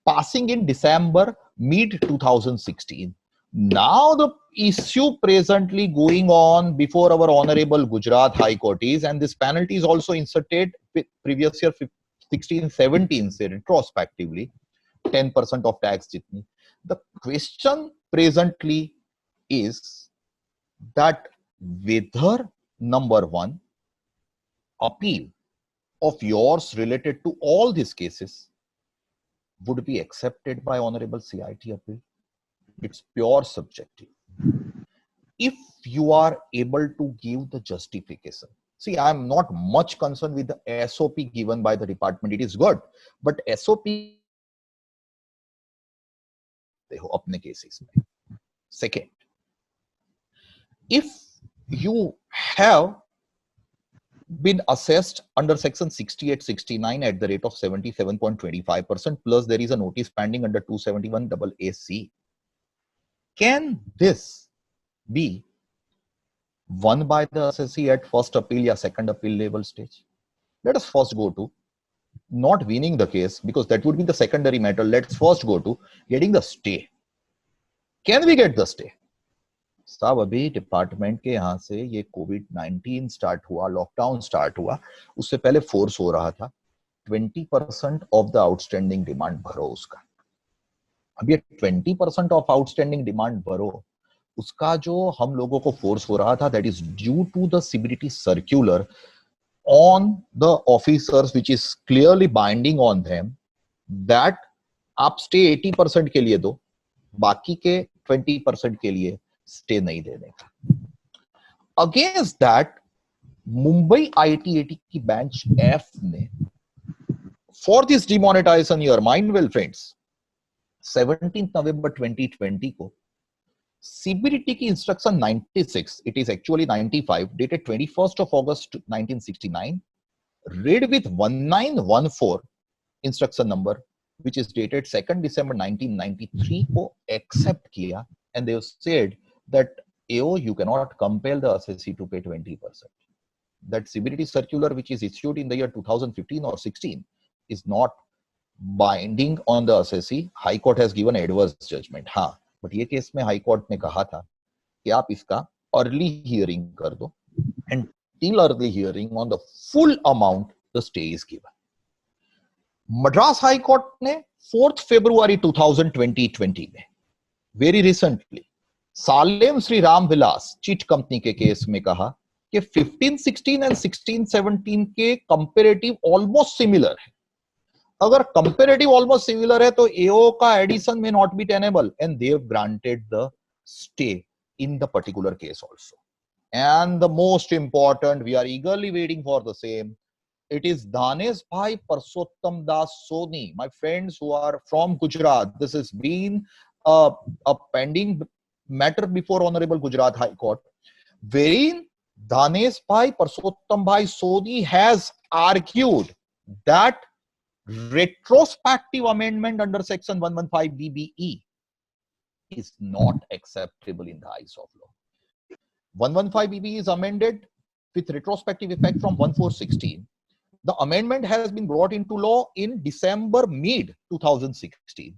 passing in December mid 2016. Now the issue presently going on before our Honorable Gujarat High Court is, and this penalty is also inserted with previous year 16-17 say retrospectively, 10% of tax jitni. The question presently is that whether, number 1, appeal of yours related to all these cases would be accepted by Honorable CIT appeal. It's pure subjective. If you are able to give the justification, see, I'm not much concerned with the SOP given by the department. It is good, but SOP अपने cases में. Second, if you have been assessed under section 68-69 at the rate of 77.25%, plus there is a notice pending under 271 AC, can this be won by the assessee at first appeal or second appeal level stage? Let us first go to not winning the case, because that would be the secondary matter. Let's first go to getting the stay. Can we get the stay? साहब, अभी department के यहाँ से ये कोविड-19 start हुआ, lockdown start हुआ, उससे पहले फोर्स हो रहा था 20% ऑफ द आउटस्टैंडिंग डिमांड भरो उसका. अब ये 20% ऑफ आउटस्टैंडिंग डिमांड भरो, उसका जो हम लोगों को फोर्स हो रहा था, that is due to the CBDT circular on the officers, which is clearly binding on them, that आप stay 80% के लिए दो, बाकी के 20% के लिए stay नहीं देने का. Against that, मुंबई ITAT की bench F ने for this demonetization year, mind well friends, 17th November 2020 को CBDT की instruction 96, it is actually 95, dated 21st of August 1969, read with 1914 instruction number, which is dated 2nd December 1993 को accept किया, and they have said that AO, you cannot compel the assessee to pay 20%. That CBDT circular, which is issued in the year 2015 or 16, is not binding on the assessee. High Court has given adverse judgment. हाँ, but ये case में high court ने कहा था कि आप इसका early hearing कर दो, and till early hearing on the full amount the stay is given. Madras high court ने 4 फरवरी 2020 में, very recently, Salem Shri Ram Vilas chit company के केस में कहा कि 1516 एंड 1617 के कंपैरेटिव ऑलमोस्ट सिमिलर है. अगर कंपैरेटिव ऑलमोस्ट सिमिलर है तो एओ का addition may not be tenable, and they have granted the stay in the particular case also. And the most important, we are eagerly waiting for the same. It is Danesh Bhai Parshottam Das Soni, my friends who are from Gujarat. This has been a pending matter before Honorable Gujarat High Court, wherein Danesh Bhai Parshottam Bhai Soni has argued that retrospective amendment under Section 115 BBE is not acceptable in the eyes of law. 115 BBE is amended with retrospective effect from 1416. The amendment has been brought into law in December mid 2016.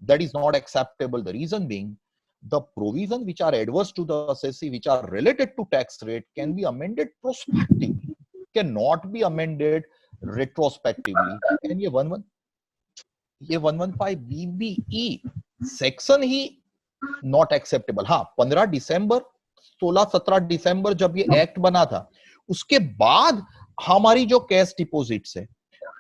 That is not acceptable. The reason being, the provisions which are adverse to the assessee, which are related to tax rate, can be amended prospectively, cannot be amended retrospectively. And ये 115 BBE section he not acceptable. हाँ, 15 दिसंबर 16-17 दिसंबर जब ये act बना था, उसके बाद हमारी जो कैश डिपॉजिट्स है,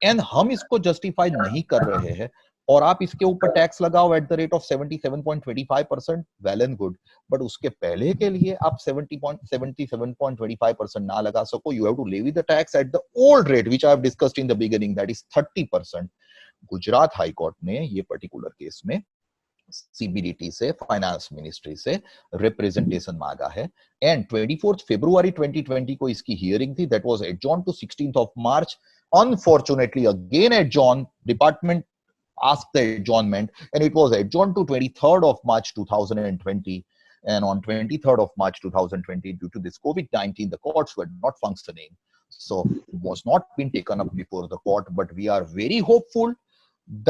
एंड हम इसको जस्टिफाई नहीं कर रहे हैं, और आप इसके ऊपर टैक्स लगाओ at the rate of 77.25%, well and good. But उसके पहले के लिए आप 77.25% ना लगा सको, you have to levy the tax at the old rate which I have discussed in the beginning, that is 30%. Gujarat high court ने ये पर्टिकुलर केस में सीबीडीटी से, फाइनेंस मिनिस्ट्री से रिप्रेजेंटेशन मांगा है, एंड 24 फरवरी 2020 को इसकी हियरिंग थी. That was adjourn to 16th of March. Unfortunately, again adjourned. Department asked the adjournment, and it was adjourned to 23rd of March 2020. And on 23rd of March 2020, due to this COVID-19, the courts were not functioning, so it was not been taken up before the court. But we are very hopeful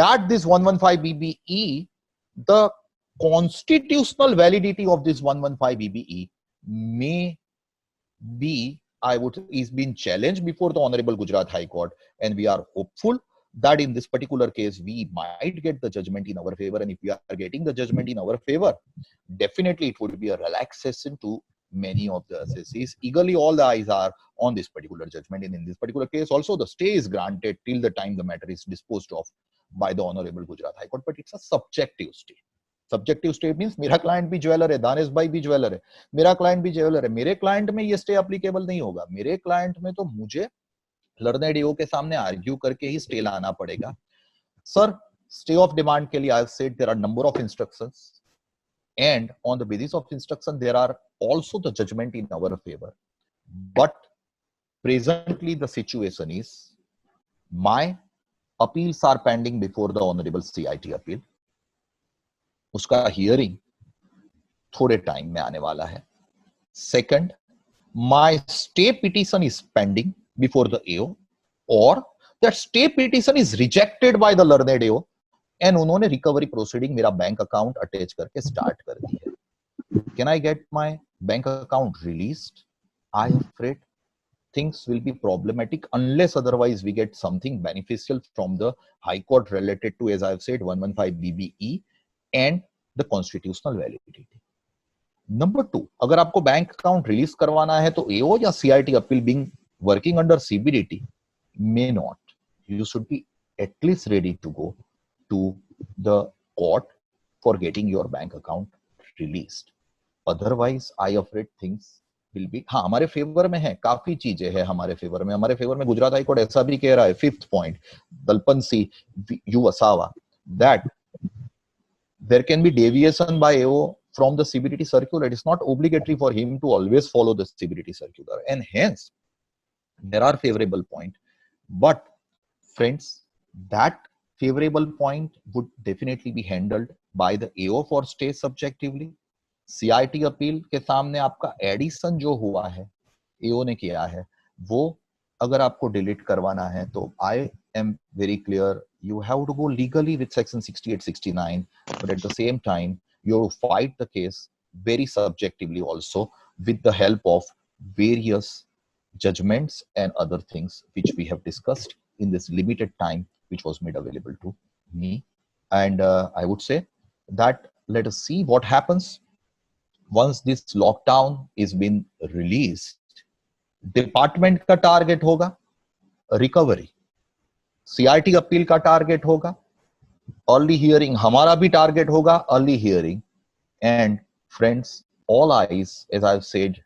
that this 115 BBE, the constitutional validity of this 115 BBE may be, is being challenged before the Honorable Gujarat High Court, and we are hopeful that in this particular case we might get the judgment in our favor. And if we are getting the judgment in our favor, definitely it would be a relaxation to many of the assessees. Eagerly all the eyes are on this particular judgment, and in this particular case also the stay is granted till the time the matter is disposed of by the Honorable Gujarat High Court. But it's a subjective stay. Subjective stay means मेरा client भी jeweller है, दानिश भाई भी jeweller है, मेरा client भी jeweller है. मेरे क्लाइंट में ये स्टे एप्लीकेबल नहीं होगा. मेरे क्लाइंट में तो मुझे लर्नेड एओ के सामने आर्ग्यू करके ही स्टे लाना पड़ेगा. सर, स्टे ऑफ डिमांड के लिए I have said there are number of instructions, and on the basis of instruction there are also the judgement in our favour. But presently the situation is my appeals are pending before the honourable CIT appeal. उसका hearing थोड़े time में आने वाला है. Second, my stay petition is pending before the AO, और that stay petition is rejected by the learned AO, and उन्होंने recovery proceeding मेरा bank account attach करके स्टार्ट कर दी है. Can I get my bank account released? I am afraid things will be problematic unless otherwise we get something beneficial from the High Court related to, as I have said, 115 BBE and the constitutional validity. Number 2, अगर आपको bank account release करवाना है तो एओ या CIT appeal being working under CBDT may not. You should be at least ready to go to the court for getting your bank account released. Otherwise, I afraid things will be. हाँ, हमारे favour में है, काफी चीजें हैं हमारे favour में. हमारे फेवर में गुजरात हाई कोर्ट ऐसा भी कह रहा है, 5th point, Dalpan C U Vasava, that there can be deviation by AO from the CBDT circular. It is not obligatory for him to always follow the CBDT circular, and hence there are favorable points. But friends, that favorable point would definitely be handled by the AO for stay subjectively. CIT appeal के सामने आपका addition जो हुआ है, AO ने किया है, वो अगर आपको डिलीट करवाना है तो I am very clear, you have to go legally with section 68 69, but at the same time you have to fight the case very subjectively also with the help of various judgments and other things which we have discussed in this limited time which was made available to me. And I would say that let us see what happens once this lockdown is been released. Department का target होगा recovery, CIT appeal का target होगा early hearing, हमारा भी target होगा early hearing. And friends, all eyes, as I've said,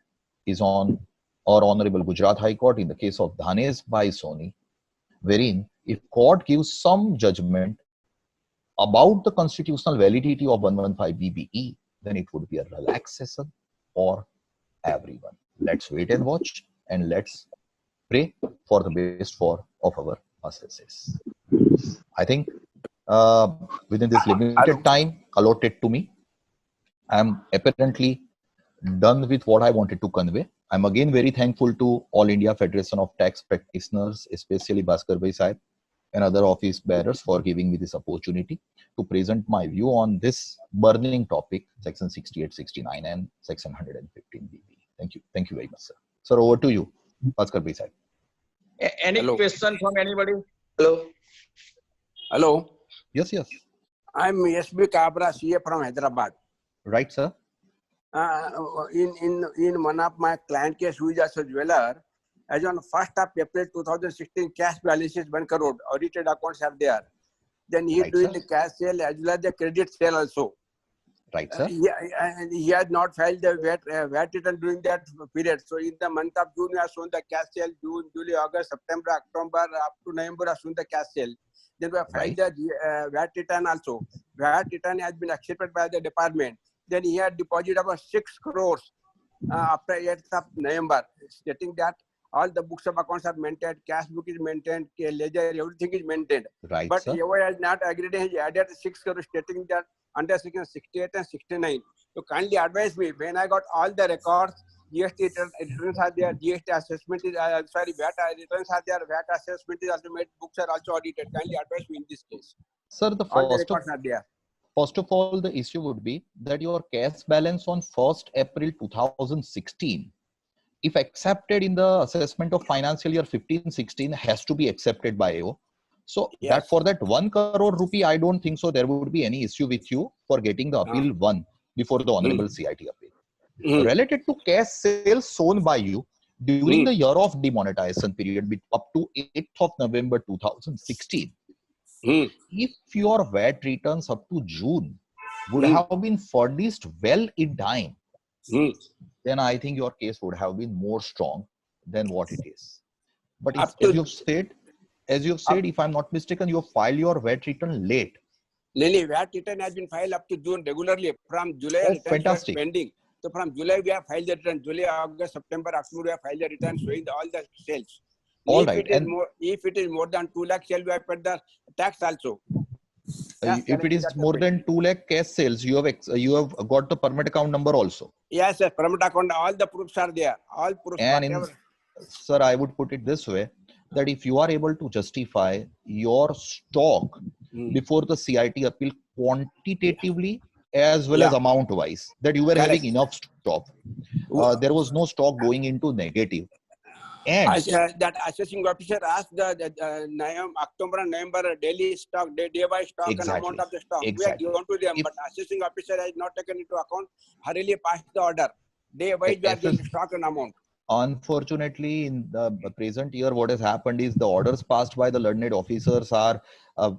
is on our Honorable Gujarat High Court in the case of Dhanesh by Sony, wherein if court gives some judgment about the constitutional validity of 115 BBE, then it would be a relaxation for everyone. Let's wait and watch, and let's pray for the best of our assesses. I think within this limited time allotted to me, I am apparently done with what I wanted to convey. I'm again very thankful to All India Federation of Tax Practitioners, especially Bhaskar Bhai Sahib and other office bearers, for giving me this opportunity to present my view on this burning topic, section 68, 69 and section 115 BB. Thank you. Thank you very much, sir. Sir, over to you, Bhaskar Bhai Sahib. Any Hello. question from anybody? Hello. Yes, yes. I'm SB Kabra, CA from Hyderabad. Right, sir. In one of my client case, who is also jeweler, as on 1st of April 2016, cash balance is 1 crore. Audited accounts are there. Then he Right, doing sir. the cash sale as well as the credit sale also. Right, sir. He has not filed the VAT return during that period. So in the month of June, we have shown the cash sale. June, July, August, September, October, up to November, we have shown the cash sale. Then we have filed the VAT return also. VAT return has been accepted by the department. Then he had deposited about 6 crores after 8th of November, stating that all the books of accounts are maintained, cash book is maintained, ledger, everything is maintained. Right, But sir. AO has not agreed. He added 6 crores, stating that under section 68 and 69. So kindly advise me, when I got all the records, GST returns are there, GST assessment is, VAT returns are there, VAT assessment is also made, books are also audited. Kindly advise me in this case. Sir, the All the first records are there. First of all, the issue would be that your cash balance on 1st April 2016, if accepted in the assessment of financial year 15-16, has to be accepted by AO. So Yes. that for that 1 crore rupee, I don't think so there would be any issue with you for getting the appeal won before the Honorable CIT appeal. Related to cash sales shown by you during the year of demonetization period up to 8th of November 2016, if your VAT returns up to June would have been furnished well in time, then I think your case would have been more strong than what it is. But if, as you've said, if I'm not mistaken, you file your VAT return late. Lily, VAT return has been filed up to June regularly. From July, Oh, returns were fantastic. pending. So from July, we have filed the return. July, August, September, October, we have filed the return showing all the sales. All if right. If it is more than 2 lakh sale, we have paid the tax also. Yes, if it is that's more than 2 lakh cash sales, you have got the permit account number also. Yes, sir. Permit account, all the proofs are there. All proofs, And sir, I would put it this way, that if you are able to justify your stock before the CIT appeal quantitatively as well as amount wise, that you were having enough stock, there was no stock going into negative. And that assessing officer asked the October and November daily stock, day by stock, and amount of the stock. Exactly. We are given to them, but assessing officer has not taken into account, hurriedly passed the order. Day wise, we are getting stock and amount. Unfortunately, in the present year, what has happened is the orders passed by the learned officers are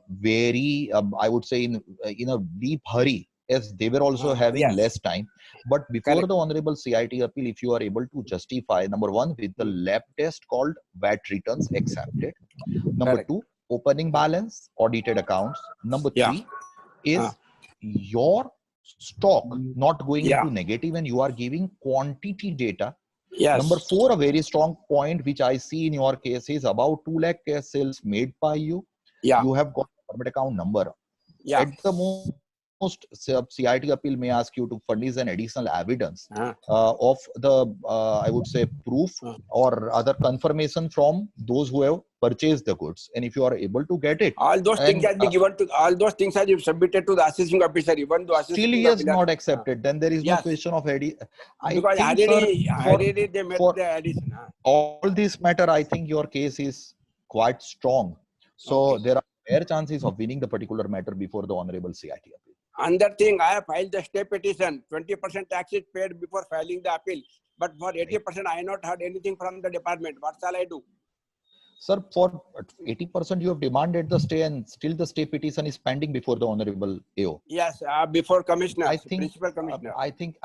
very, I would say, in a deep hurry, as they were also having less time. But before the Honorable CIT appeal, if you are able to justify, number one, with the lab test called VAT returns accepted. Number two, opening balance, audited accounts. Number three is your stock, not going Yeah. into negative, and you are giving quantity data. Yes. Number 4, a very strong point which I see in your case is about 2 lakh cash sales made by you. Yeah. You have got permit account number. Yeah. At the most, CIT appeal may ask you to furnish an additional evidence Uh-huh. of the, I would say, proof or other confirmation from those who have purchased the goods. And if you are able to get it, All those things and has been given to, all those things are submitted to the assessing officer, even though still assessing he has officer. not accepted, then there is no Yes. question of I Because think, sir, already they made for the addition. all this matter, I think your case is quite strong. So Okay. there are fair chances of winning the particular matter before the Honorable CIT appeal. Another thing, I have filed the stay petition. 20% tax is paid before filing the appeal. But for 80%, I have not heard anything from the department. What shall I do? Sir, for 80% you have demanded the stay, and still the stay petition is pending before the Honorable AO. Yes, before commissioner, I think, principal commissioner. I think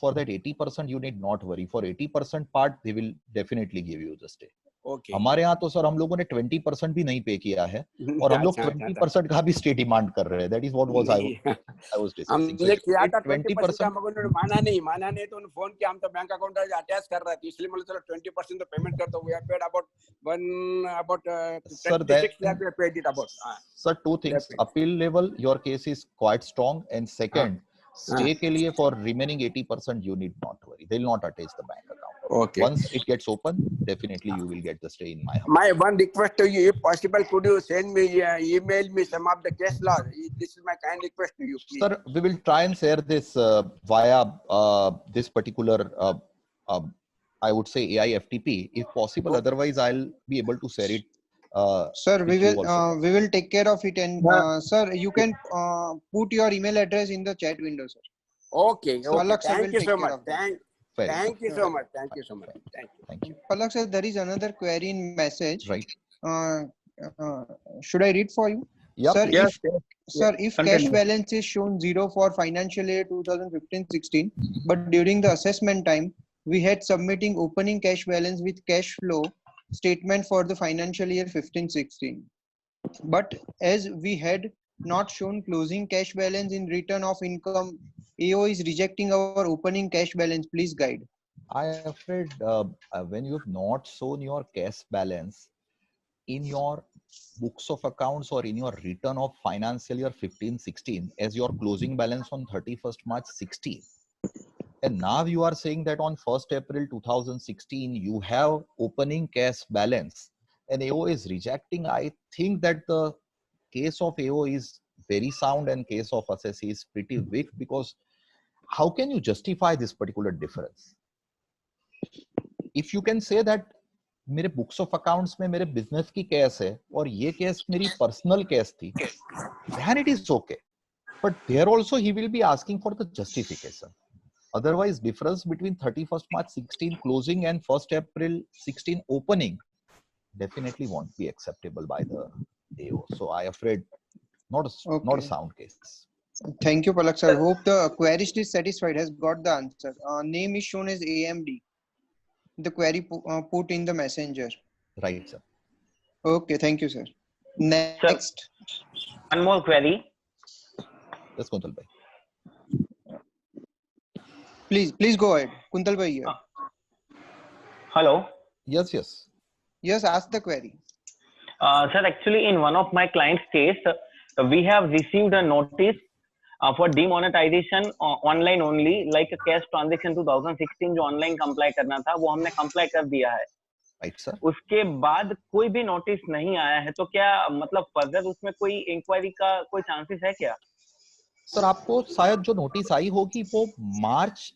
for that 80% you need not worry. For 80% part, they will definitely give you the stay. Okay. हमारे यहाँ तो sir हम लोगों ने 20% भी नहीं पे किया है, और हम लोग 20% का भी स्टे डिमांड कर रहे हैं. That is what was I was discussing. हमने किया था 20% 20%. मगर उन्होंने माना नहीं तो उन्होंने फोन किया, हम तो बैंक अकाउंट अटैच कर रहे थे, इसलिए मैंने चलो 20% तो पेमेंट कर दो. We have paid about 26 lakh we have paid it about. Sir, 2 things. Appeal level, your case is quite strong, and second, stay के लिए for remaining 80% you need not worry. They will not attach the bank account. Okay. Once it gets open, definitely you will get the stay in my house. My one request to you, if possible, could you send me, email me some of the case law? This is my kind request to you, please. Sir, we will try and share this via this particular, I would say AIFTP, if possible. Otherwise, I'll be able to share it. Sir, we will take care of it, and sir, you can put your email address in the chat window, sir. Okay. So Palak sir Thank will you take so care much. of that. Thank you so much. Thank you so much. Thank you. Palak sir, there is another query in message. Right. Should I read for you? Yep. Sir, Yes. if cash balance is shown 0 for financial year 2015-16, but during the assessment time, we had submitting opening cash balance with cash flow statement for the financial year 15-16. But as we had not shown closing cash balance in return of income, AO is rejecting our opening cash balance. Please guide. I am afraid when you have not shown your cash balance in your books of accounts or in your return of financial year 15-16 as your closing balance on 31st March 16, and now you are saying that on 1st April 2016 you have opening cash balance, and AO is rejecting, I think that the case of AO is very sound and case of assessee is pretty weak, because how can you justify this particular difference? If you can say that मेरे books of accounts में मेरे business की case है और ये case मेरी personal case थी, then it is okay. But there also he will be asking for the justification. Otherwise, difference between 31st March 16 closing and 1st April 16 opening definitely won't be acceptable by the AO. So I afraid not a sound case. Thank you, Palak sir. Hope the querist is satisfied, has got the answer. Name is shown as AMD. The query put in the messenger. Right, sir. Okay, thank you, sir. Next. Sir, one more query. Yes, Kuntal bhai. Please go ahead. Kuntal bhai here. Hello. Yes. Yes, ask the query. Sir, actually, in one of my clients' case, we have received a notice for demonetization online only, like a cash transaction 2016 जो online comply करना था वो हमने comply कर दिया है. Right, sir. उसके बाद कोई भी नोटिस नहीं आया है, तो क्या मतलब फर्दर उसमें कोई इंक्वायरी का कोई चांसेस है क्या? सर, आपको शायद जो नोटिस आई होगी वो मार्च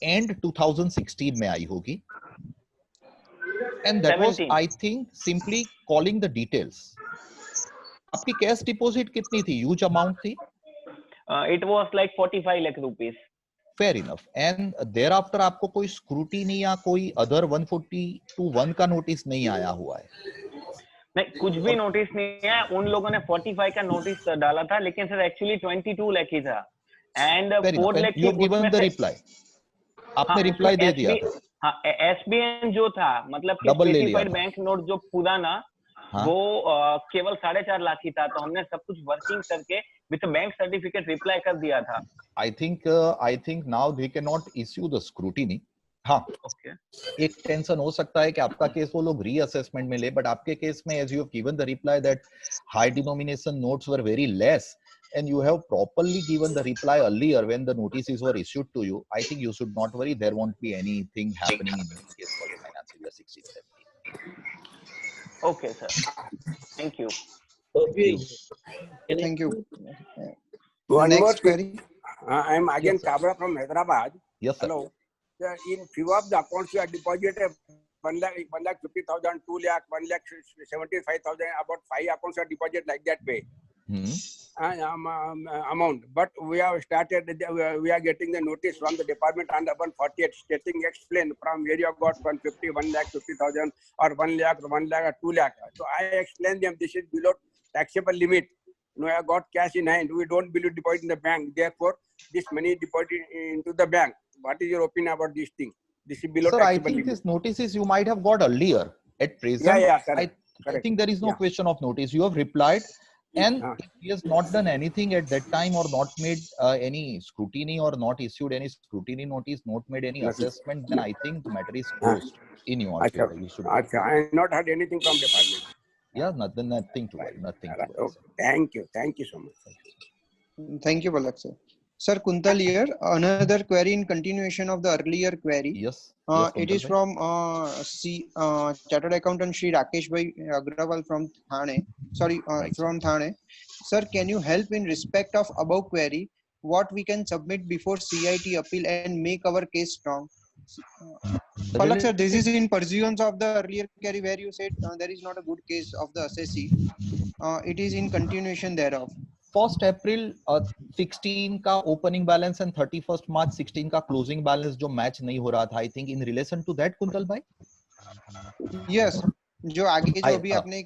एंड 2016 में आई होगी, and that was, I think, simply calling the details. आपकी कैश डिपॉजिट कितनी थी? ह्यूज अमाउंट थी? It was like 45 lakh rupees. Fair enough. And thereafter आपको कोई स्क्रूटिनी या कोई अदर 142(1) का नोटिस नहीं आया हुआ है? नहीं, कुछ भी नोटिस नहीं है. उन लोगों ने 45 का नोटिस डाला था, लेकिन सर एक्चुअली 22 लाख ही था. एंड 4 लाख की गिवन द रिप्लाई. आपने रिप्लाई दे दिया था. हाँ, एसबीएन जो था, मतलब कि स्पेसिफाइड बैंक नोट जो पुराना वो केवल 4.5 लाख ही था. तो हमने सब कुछ वर्किंग करके with a bank certificate reply कर दिया था. I think now they cannot issue the scrutiny. हाँ, Okay. एक टेंशन हो सकता है कि आपका केस वो लोग रीअसेसमेंट में ले, बट आपके केस में as you have given the reply that high denomination notes were very less and you have properly given the reply earlier when the notices were issued to you, I think you should not worry. There won't be anything happening in this case for the financial year 16-17. Okay, sir. Thank you. Thank you. One more Next thing. query. I am again Yes, sir. Kabra from Hyderabad. Yes, sir. Hello. In few of the accounts you have deposited 1,50,000, 2 lakh, 1,75,000, about 5 accounts are deposited like that way. Amount. But we have started, we are getting the notice from the department under 148 stating explain from where you have got 150, 1,50,000 or 1 lakh, 1 lakh or 2 lakh. So I explained them this is below taxable limit. No, I got cash in hand. We don't believe deposit in the bank. Therefore, this money deposited into the bank. What is your opinion about this thing? This is below Sir, I taxable think limit. these notices you might have got earlier. At present, Yeah, I correct. think there is no Yeah. question of notice. You have replied, and if he has not done anything at that time or not made any scrutiny or not issued any scrutiny notice, not made any Nothing. assessment, then I think the matter is closed in your Acha, favor. You should. acha. I have not heard anything from department. Yeah, nothing to worry. Nothing to worry. Okay. Thank you. Thank you so much. Thank you, Palak sir. Sir Kuntal here. Another query in continuation of the earlier query. Yes. It is from Chartered Accountant Shri Rakesh Bhai Agrawal from Thane. Sorry, Right, sir. from Thane. Sir, can you help in respect of above query? What we can submit before CIT appeal and make our case strong? Palak sir, this is in pursuance of the earlier query where you said there is not a good case of the assessee. It is in continuation thereof. 1st April 16 का opening balance and 31st March 16 का closing balance जो match नहीं हो रहा था, I think in relation to that Kuntal भाई. Yes, जो आगे जो अभी आपने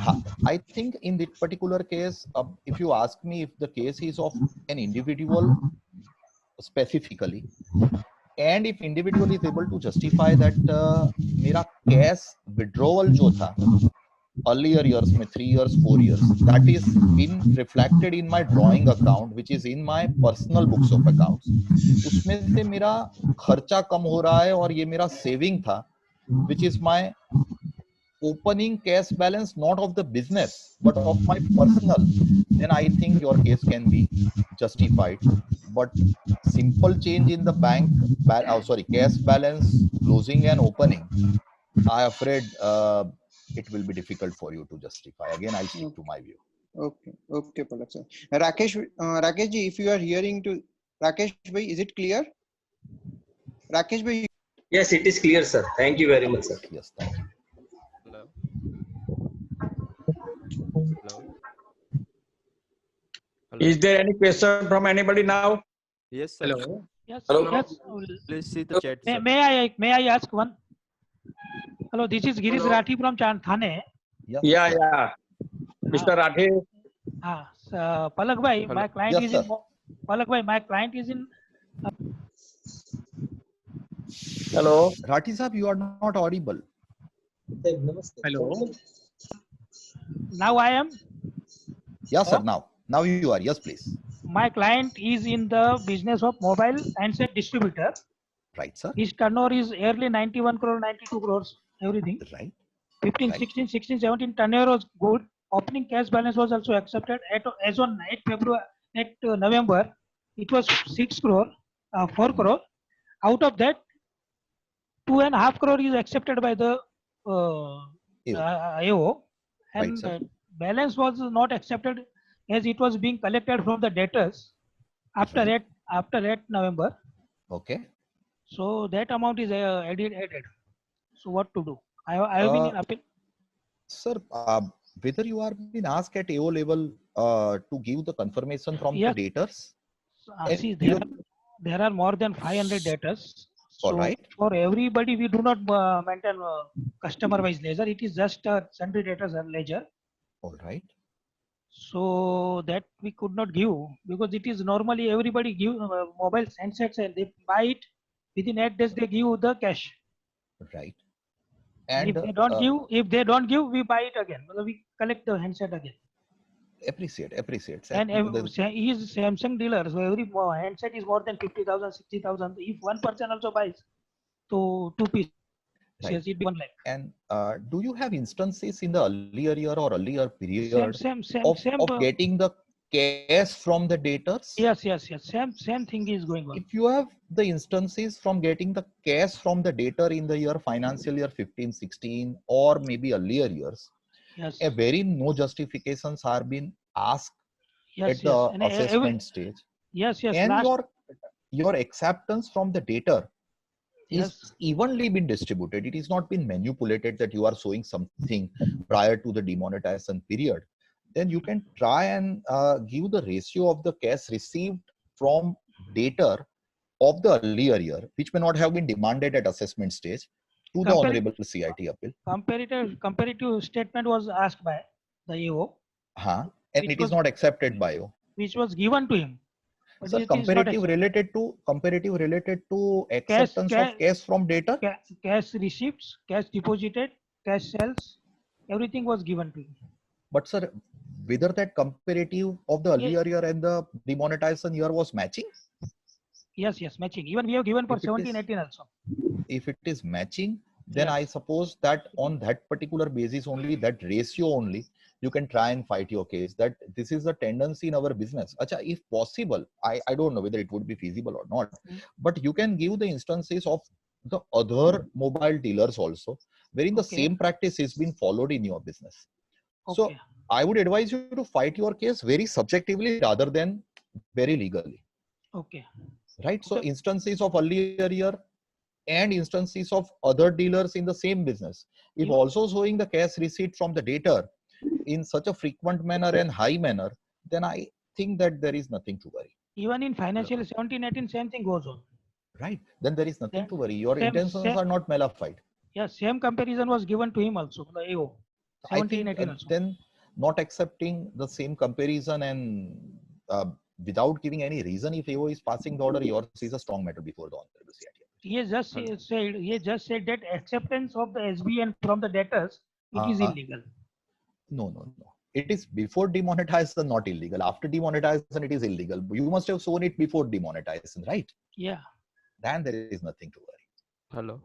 हाँ, I think in that particular case, if you ask me if the case is of an individual specifically, and if individual is able to justify that मेरा cash withdrawal जो था earlier years में 3 years 4 years, that is been reflected in my drawing account which is in my personal books of accounts, उसमें से मेरा खर्चा कम हो रहा है और ये मेरा saving था which is my opening cash balance, not of the business but of my personal, then I think your case can be justified. But simple change in the bank cash balance closing and opening, I am afraid it will be difficult for you to justify. Again, I'll stick to my view. Okay, Palak sir. Rakesh ji, if you are hearing to Rakesh bhai, is it clear? Rakesh bhai. Yes, it is clear, sir. Thank you very much, sir. Yes, thank you. Hello. Is there any question from anybody now? Yes, sir. Hello. Yes, Hello. yes. Please see the chat, sir. May I ask one? Hello, this is Girish Hello. Rathi from Thane. Yes, Yeah, sir. yeah. Mr. Rathi. Palak bhai, Hello. my client Yes, is sir. in. Palak bhai, my client is in. Hello. Rathi sahab, you are not audible. Hello. Now I am. Yes, sir. Now you are. Yes, please. My client is in the business of mobile handset distributor. Right, sir. His turnover is yearly 91 crore, 92 crores, everything. Right. 15, Right. 16, 16, 17 turnover was good. Opening cash balance was also accepted as on 8 November. It was 6 crore, 4 crore. Out of that, 2.5 crore is accepted by the AO, Right, and sir. balance was not accepted as it was being collected from the debtors after Right. 8 November. Okay. So that amount is added. So what to do? I have been in appeal. Sir, whether you are being asked at AO level to give the confirmation from Yes. the debtors? See, you- there are more than 500 debtors. So All right. for everybody, we do not maintain customer-wise ledger. It is just a sundry debtors ledger. All right. So that we could not give because it is normally everybody give mobile handsets and they buy it within 8 days. They give the cash. Right. And And if they don't give, we buy it again. We collect the handset again. Appreciate. And The- he is Samsung dealer, so every handset is more than 50,000, 60,000. If one person also buys, so two pieces, Right. it be 1 lakh. And do you have instances in the earlier year or earlier period Same, of getting the cash from the debtors? yes. Same thing is going on. If you have the instances from getting the cash from the debtor in the year financial year 15, 16, or maybe earlier years, Yes. a very no justifications are being asked Yes, at the and assessment stage. yes. And Last, your acceptance from the debtor yes. is evenly been distributed. It is not been manipulated that you are showing something prior to the demonetization period. Then you can try and give the ratio of the cash received from debtor of the earlier year, which may not have been demanded at assessment stage, to the honorable CIT appeal. Comparative statement was asked by the AO, And which it is was- not accepted by you. which was given to him. But Sir, it is not comparative related to acceptance of cash from debtor. cash receipts, cash deposited, cash sales, everything was given to him. But sir, whether that comparative of the earlier year and the demonetization year was matching? Yes, matching. Even we have given for If it 17, is- 18 also. If it is matching, then Yes. I suppose that on that particular basis only, that ratio only, you can try and fight your case that this is a tendency in our business. Acha, if possible, I don't know whether it would be feasible or not, but you can give the instances of the other mobile dealers also, wherein the Okay. same practice is being followed in your business. So Okay. I would advise you to fight your case very subjectively rather than very legally, Okay. right? So Okay. instances of earlier year and instances of other dealers in the same business, if You- also showing the cash receipt from the debtor in such a frequent manner and high manner, then I think that there is nothing to worry, Even in financial 17, 18, same thing goes on. right? Then there is nothing Then to worry. Your same- intentions same- are not malafide. Yeah, same comparison was given to him also, the AO. I 17, think 18 also. then not accepting the same comparison and without giving any reason, if AO is passing the order, yours is a strong matter before the honorable CIT. He has just said that acceptance of the SBN from the debtors, it is illegal. No. It is before demonetization, not illegal. After demonetization, it is illegal. You must have shown it before demonetization, right? Yeah. Then there is nothing to worry. Hello.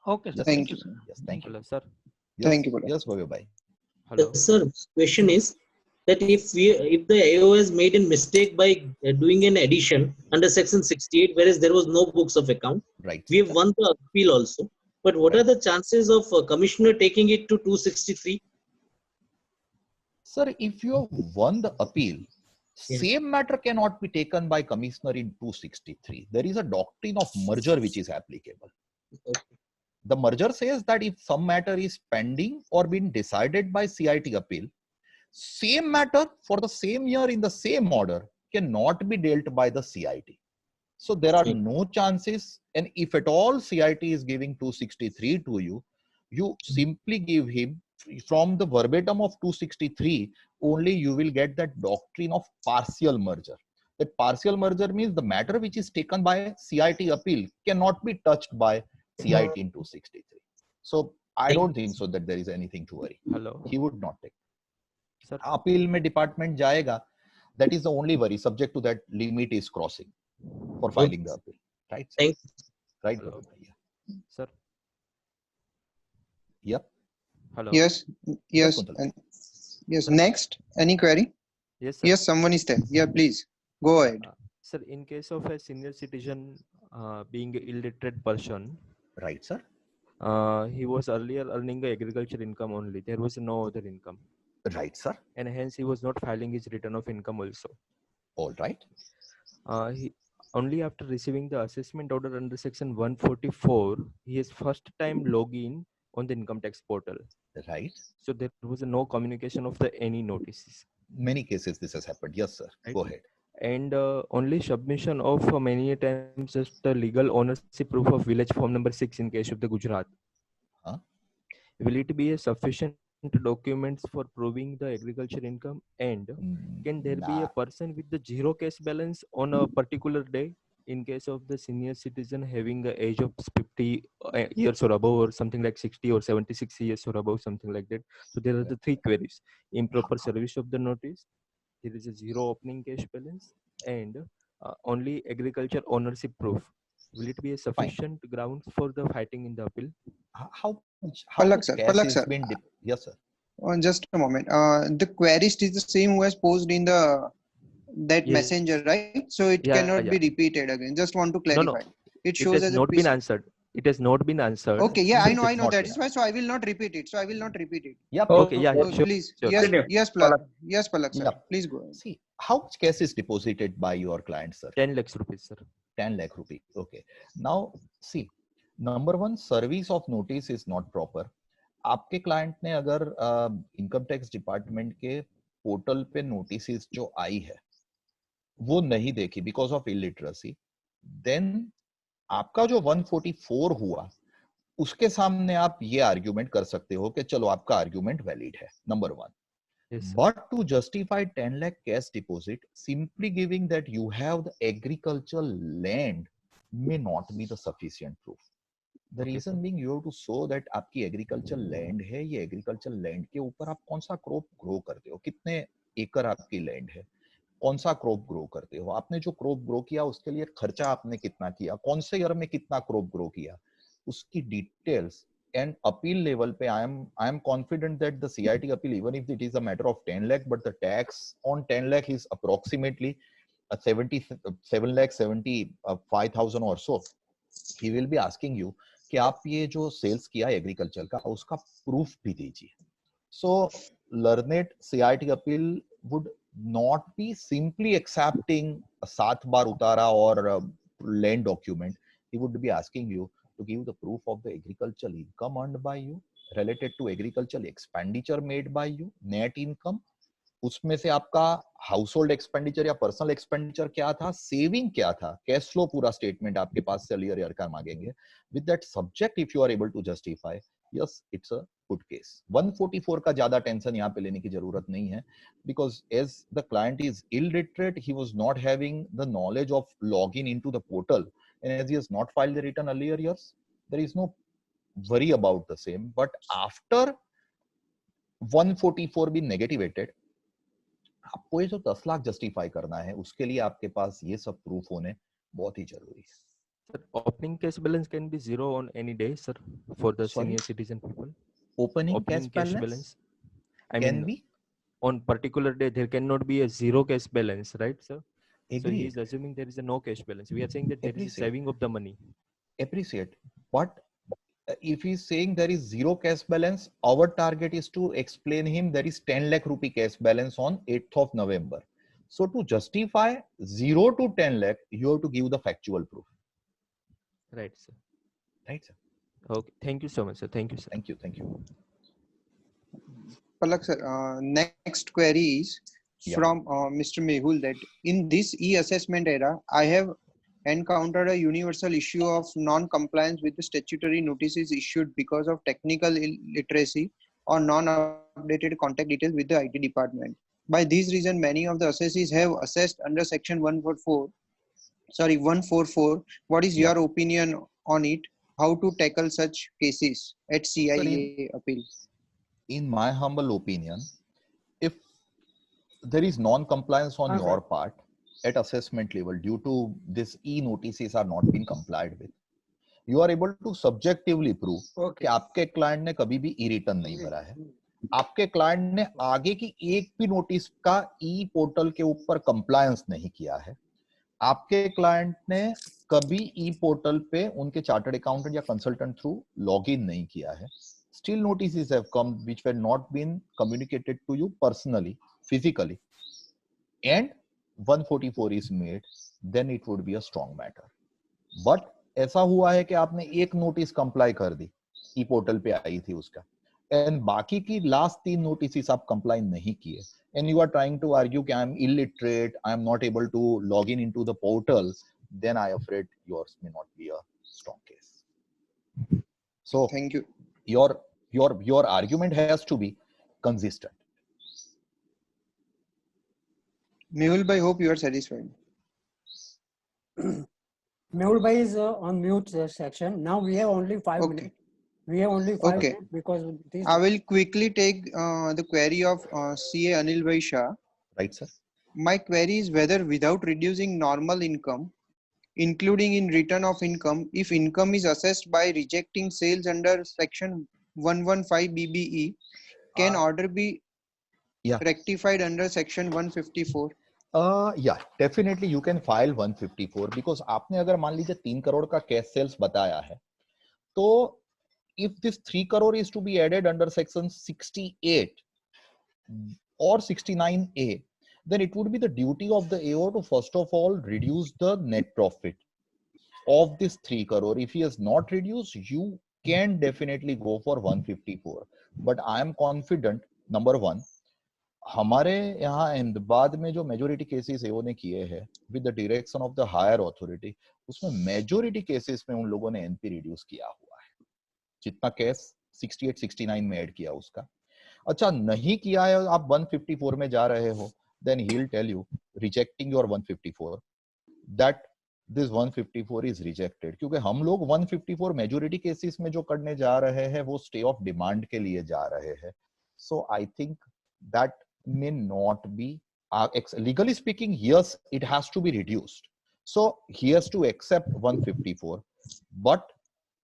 Okay, sir. Yes, Thank yes, you. Yes, thank you. Hello, sir. Yes, Thank you, Bala. Yes, Bhavya bhai. Hello. Sir, question is that if the AO has made a mistake by doing an addition under section 68, whereas there was no books of account, Right. we have won the appeal also. But what are the chances of commissioner taking it to 263? Sir, if you have won the appeal, Yes. same matter cannot be taken by commissioner in 263. There is a doctrine of merger which is applicable. Okay. The merger says that if some matter is pending or been decided by CIT appeal, same matter for the same year in the same order cannot be dealt by the CIT. So there are no chances, and if at all CIT is giving 263 to you, you simply give him from the verbatim of 263, only you will get that doctrine of partial merger. That partial merger means the matter which is taken by CIT appeal cannot be touched by CIT in 263. So I don't think so that there is anything to worry. Hello. He would not take. Sir. Appeal mein department jayega. That is the only worry. Subject to that limit is crossing for filing the appeal. Right? Sir? Thank Right. Hello. Bhavya bhai, yeah. Sir. Yep. Hello. Yes. Kuntal. And yes. Next, any query? Yes, sir. Yes, someone is there. Yeah, please go ahead. Sir, in case of a senior citizen being an illiterate person, Right, sir. he was earlier earning the agriculture income only. There was no other income, Right, sir. and hence he was not filing his return of income also. All right. He only after receiving the assessment order under section 144, he is first time login on the income tax portal. Right. So there was no communication of the any notices. Many cases this has happened. Yes, sir. Right. Go ahead. And only submission of many times just the legal ownership proof of village form number 6 in case of the Gujarat. Huh? Will it be a sufficient documents for proving the agriculture income, and can there be Nah. a person with the zero cash balance on a particular day in case of the senior citizen having the age of 50 years or above, or something like 60 or 76 years or above, something like that? So there are the three queries: improper service of the notice, there is a zero opening cash balance and only agriculture ownership proof. Will it be a sufficient grounds for the fighting in the appeal? How Palak much sir, cash Palak is sir. been yes sir. Just a moment. The querist is the same who has posed in the that Yes. messenger, right? So it Yeah, cannot yeah. be repeated again. Just want to No, no. clarify. It It shows has as a not been PC. answered. It has not been answered. Okay, yeah, No, I know, it is I know. not That been is why. So I will not repeat it. So I will not repeat it. Yep. Okay, yeah, So sure. please, Sure. yes, Continue, yes, Palak. Palak, yes, Palak sir. Yep. Please go ahead. See, how much cash is deposited by your client, sir? 10 lakhs rupees, sir. 10 lakh rupees. Okay. Now, see, number one, service of notice is not proper. आपके client ने अगर income tax department के portal पे notice जो आई है वो नहीं देखी बिकॉज ऑफ इलिटरेसी, देन आपका जो 144 हुआ उसके सामने आप ये आर्ग्यूमेंट कर सकते हो कि चलो आपका आर्ग्यूमेंट वैलिड है, number one. Yes, sir. But to justify 10 lakh cash deposit, simply giving that you have the agricultural land may not be the sufficient proof. The Okay, reason sir. being you have to show that आपकी agricultural land है, ये agricultural land के ऊपर आप कौन सा crop grow करते हो, कितने एकड़ आपकी land है, कौन सा crop grow करते हो, आपने जो crop grow किया उसके लिए खर्चा आपने कितना किया, कौन से year में कितना crop grow किया, उसकी details. And appeal level pe I am confident that the CIT appeal, even if it is a matter of 10 lakh, but the tax on 10 lakh is approximately 7 lakh 75,000 or so. He will be asking you कि आप ये जो sales किया agriculture का उसका proof भी दीजिए. So learned CIT appeal would not be simply accepting a 7 बार उतारा or land document. He would be asking you to give the proof of the agricultural income earned by you, related to agricultural expenditure made by you, net income, उसमें से आपका household expenditure या personal expenditure क्या था, saving क्या था, cash flow पूरा statement आपके पास से ईयर का मांगेंगे. With that subject if you are able to justify, yes it's a good case. 144 का ज्यादा टेंशन यहाँ पे लेने की जरूरत नहीं है, because as the client is illiterate, he was not having the knowledge of log in into the portal, and as he has not filed the return earlier years, there is no worry about the same. But after 144 be negativated, आपको ये जो 10 lakh justify करना है उसके लिए आपके पास ये सब प्रूफ होने बहुत ही जरूरी है. Sir, opening cash balance can be zero on any day, sir, for the Sorry? senior citizen people. Opening Opening cash balance I can mean, be on particular day there cannot be a zero cash balance, right, sir? So he agreed, is assuming there is a no cash balance. We are saying that there is a Appreciate. saving of the money. appreciate. But if he's saying there is zero cash balance, our target is to explain him there is 10 lakh rupee cash balance on 8th of November. So to justify 0 to 10 lakh, you have to give the factual proof. Right, sir. Right, sir? Okay. Thank you so much, sir. Thank you, sir. Thank you. Thank you. Palak sir, next query is Yeah. from Mr. Mehul that in this e-assessment era, I have encountered a universal issue of non-compliance with the statutory notices issued because of technical illiteracy or non-updated contact details with the IT department. By this reason, many of the assessees have assessed under section 144. What is your opinion on it? How to tackle such cases at CIA appeal? In my humble opinion, if there is non-compliance on your part at assessment level due to this e-notices are not being complied with, you are able to subjectively prove कि आपके client ने कभी भी ई-रिटर्न नहीं भरा है, आपके client ने आगे की एक भी नोटिस का ई पोर्टल के ऊपर कंप्लायंस नहीं किया है, आपके क्लाइंट ने कभी ई पोर्टल पे उनके चार्टर्ड अकाउंटेंट या कंसल्टेंट थ्रू लॉगिन नहीं किया है, still notices have come which were not been communicated to you personally, physically, and 144 is made, then it would be a strong matter. But ऐसा हुआ है कि आपने एक नोटिस कंप्लाई कर दी, ई पोर्टल पे आई थी उसका, एंड बाकी की लास्ट 3 नोटिस आप कंप्लाई नहीं किए, and you are trying to argue कि I am illiterate, I am not able to log in into the portal, then I afraid yours may not be a strong case. So Thank you. Your argument has to be consistent. Mehul bhai, hope you are satisfied. Mehul bhai is on mute section. Now we have only 5 Okay. minutes. We have only 5 Okay. minutes because this. I will quickly take the query of CA Anil Bhai Shah. Right, sir? My query is whether without reducing normal income, including in return of income, if income is assessed by rejecting sales under section 115 BBE, can order be Yeah. rectified under section 154? Yeah, definitely you can file 154 because आपने अगर मान लीजिए 3 करोड़ का cash sales बताया है, तो if this 3 crore is to be added under section 68 or 69A, then it would be the duty of the AO to first of all reduce the net profit of this 3 crore. If he has not reduced, you can definitely go for 154. But I am confident, number one, हमारे यहाँ अहमदाबाद में जो majority cases एओ ने किए हैं with the direction of the higher authority, उसमें majority cases में उन लोगों ने एनपी रिड्यूस किया हुआ है, जितना केस 68 69 में ऐड किया उसका. अच्छा नहीं किया है, आप 154 में जा रहे हो, then he will tell you rejecting your 154 that this 154 is rejected, क्योंकि हम लोग 154 मेजोरिटी केसेस में जो करने जा रहे हैं वो स्टे ऑफ डिमांड के लिए जा रहे हैं. So I think that may not be legally speaking, yes, it has to be reduced, so he has to accept 154, but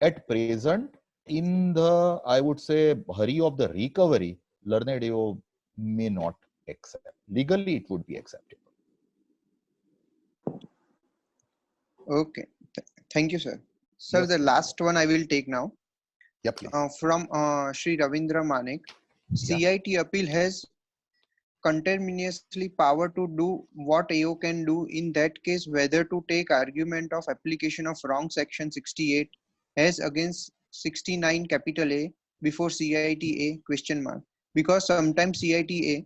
at present in the, I would say, hurry of the recovery, learned AO may not accept. Legally it would be acceptable. Okay, thank you, sir. Sir, Yes, the sir. last one I will take now. Yeah, please. From Shri Ravindra Manik. CIT appeal has conterminiously power to do what AO can do in that case, whether to take argument of application of wrong section 68 as against 69 capital A before CITA question mark, because sometimes CITA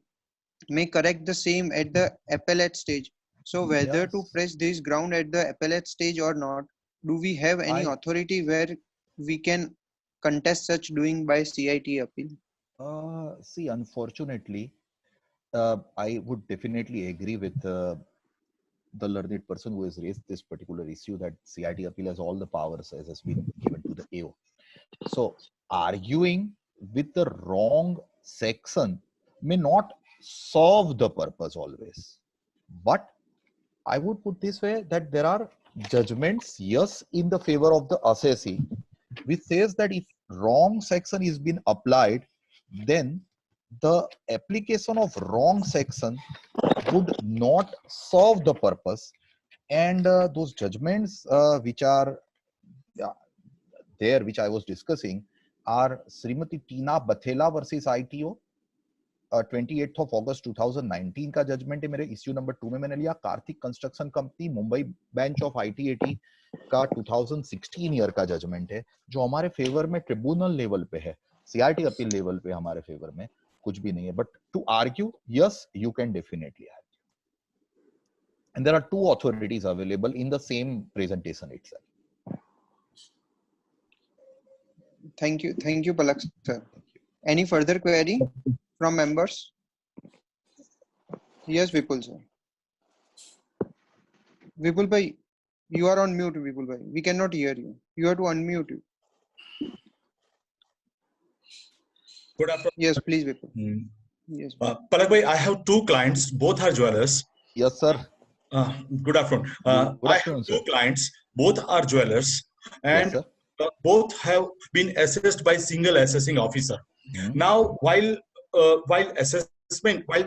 may correct the same at the appellate stage. So whether to Yes. press this ground at the appellate stage or not, do we have any authority where we can contest such doing by CIT appeal? See, unfortunately, I would definitely agree with the learned person who has raised this particular issue, that CIT appeal has all the powers as has been given to the AO. So arguing with the wrong section may not solve the purpose always. But I would put this way, that there are judgments, yes, in the favor of the assessee, which says that if wrong section is being applied, then the application of wrong section would not solve the purpose, and those judgments which are there, which I was discussing, are Srimati Tina Bathela versus ITO, 28th of August 2019 का judgement है मेरे issue number 2 में मैंने लिया. Kartik construction company Mumbai bench of ITAT का 2016 year का judgement है, जो हमारे फेवर में ट्रिब्यूनल लेवल पे है, CIT अपील लेवल पे हमारे फेवर में कुछ भी नहीं है. But to argue, yes, you can definitely argue, and there are 2 authorities available in the same presentation itself. Thank you, Palak sir. Any further query from members? Yes, Vipul sir. Vipul bhai, you are on mute. Vipul bhai, we cannot hear you. You have to unmute you. Good afternoon. Yes, please, Vipul. Yes. Palak bhai, I have 2 clients. Both are jewelers. Yes, sir. Good afternoon. Good I afternoon, have 2 sir. clients. Both are jewelers, and Yes, sir. both have been assessed by single assessing officer. Now, while assessment, while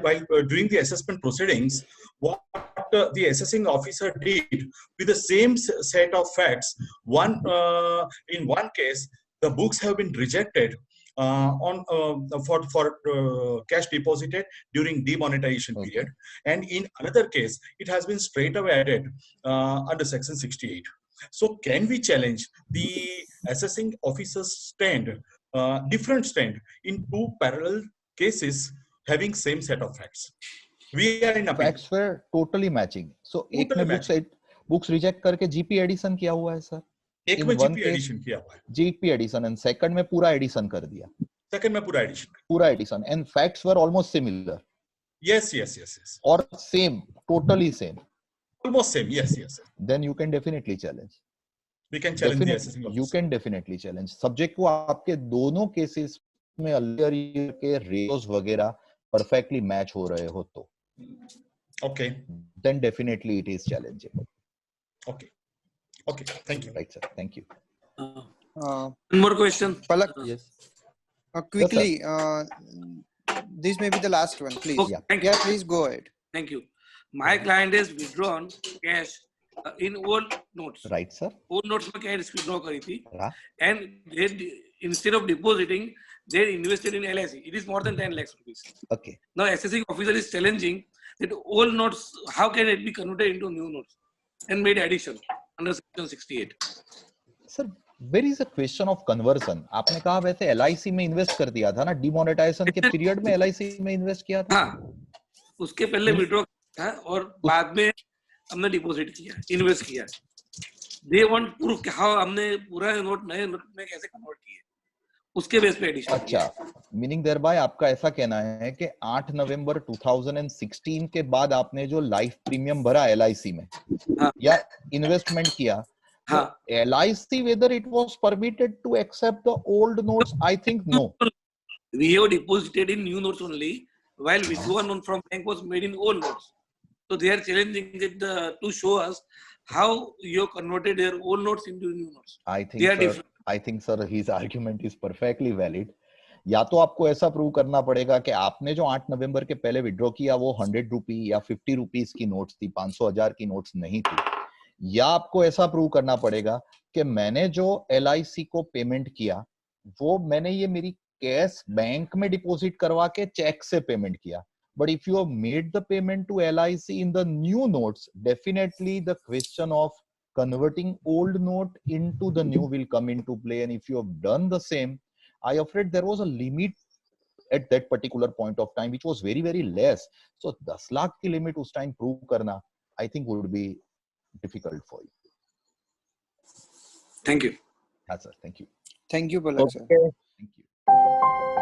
during the assessment proceedings, what the assessing officer did with the same set of facts, in one case, the books have been rejected for cash deposited during demonetization period, and in another case, it has been straight away added under section 68. So can we challenge the assessing officer's stand, different stand, in 2 parallel cases having same set of facts? We are in appeal. Facts were totally matching. So एक में books reject करके GP addition किया हुआ है sir. एक में GP addition किया हुआ है. GP addition, and second में पूरा addition कर दिया. Second में पूरा addition. पूरा addition, and facts were almost similar. Yes. Or same, totally same. Almost same. Yes. Then you can definitely challenge. We can challenge the assessing officer. You can definitely challenge. Subject को आपके दोनों cases में earlier के ratios वगैरह perfectly match हो रहे हो तो. Okay. then definitely it is challenging. Okay. Okay. Thank you. Right, sir. Thank you. One more question. Palak, Yes. quickly, this may be the last one, please. Okay, thank you. Yeah, please go ahead. Thank you. My client has withdrawn cash in old notes. Right, sir. Old notes में cash withdraw करी थी, हाँ. and they instead of depositing, they invested in LIC. It is more than 10 lakhs rupees. Okay. Now assessing officer is challenging that old notes, how can it be converted into new notes and made addition under section 68? Sir, where is the question of conversion? आपने कहा वैसे LIC में invest कर दिया था ना, demonetisation के period में LIC में इन्वेस्ट किया था. हाँ, उसके पहले विड्रॉ था और बाद में हमने डिपॉजिट किया, इन्वेस्ट किया. They want proof कि हाँ हमने पूरा नोट नए नोट में कैसे कन्वर्ट किए, उसके बेस पे एडिशन. अच्छा, मीनिंग देयरबाय आपका ऐसा कहना है कि 8 नवंबर 2016 के बाद आपने जो लाइफ प्रीमियम भरा LIC में, हाँ, या इन्वेस्टमेंट किया, हाँ, LIC whether it was permitted to accept the old notes? I think no. we have deposited in new notes only, while withdrawal from bank was made in old notes. So they are challenging it to show us how you converted their old notes into new notes. I think sir his argument is perfectly valid. या तो आपको ऐसा prove करना पड़ेगा कि आपने जो 8 नवंबर के पहले विड्रॉ किया वो 100 रुपी या 50 रुपीस की नोट्स थी, 500,000 की नोट्स नहीं थी, या आपको ऐसा प्रूव करना पड़ेगा कि मैंने जो LIC को पेमेंट किया वो मैंने ये मेरी कैश बैंक में डिपॉजिट करवा के चेक से पेमेंट किया. But if you have made the payment to LIC in the new notes, definitely the question of converting old note into the new will come into play. And if you have done the same, I afraid there was a limit at that particular point of time, which was very, very less. So 10 lakh ki limit us time prove karna, I think would be difficult for you. Thank you. Yes, sir. Thank you. Thank you, Palak, sir. Thank you.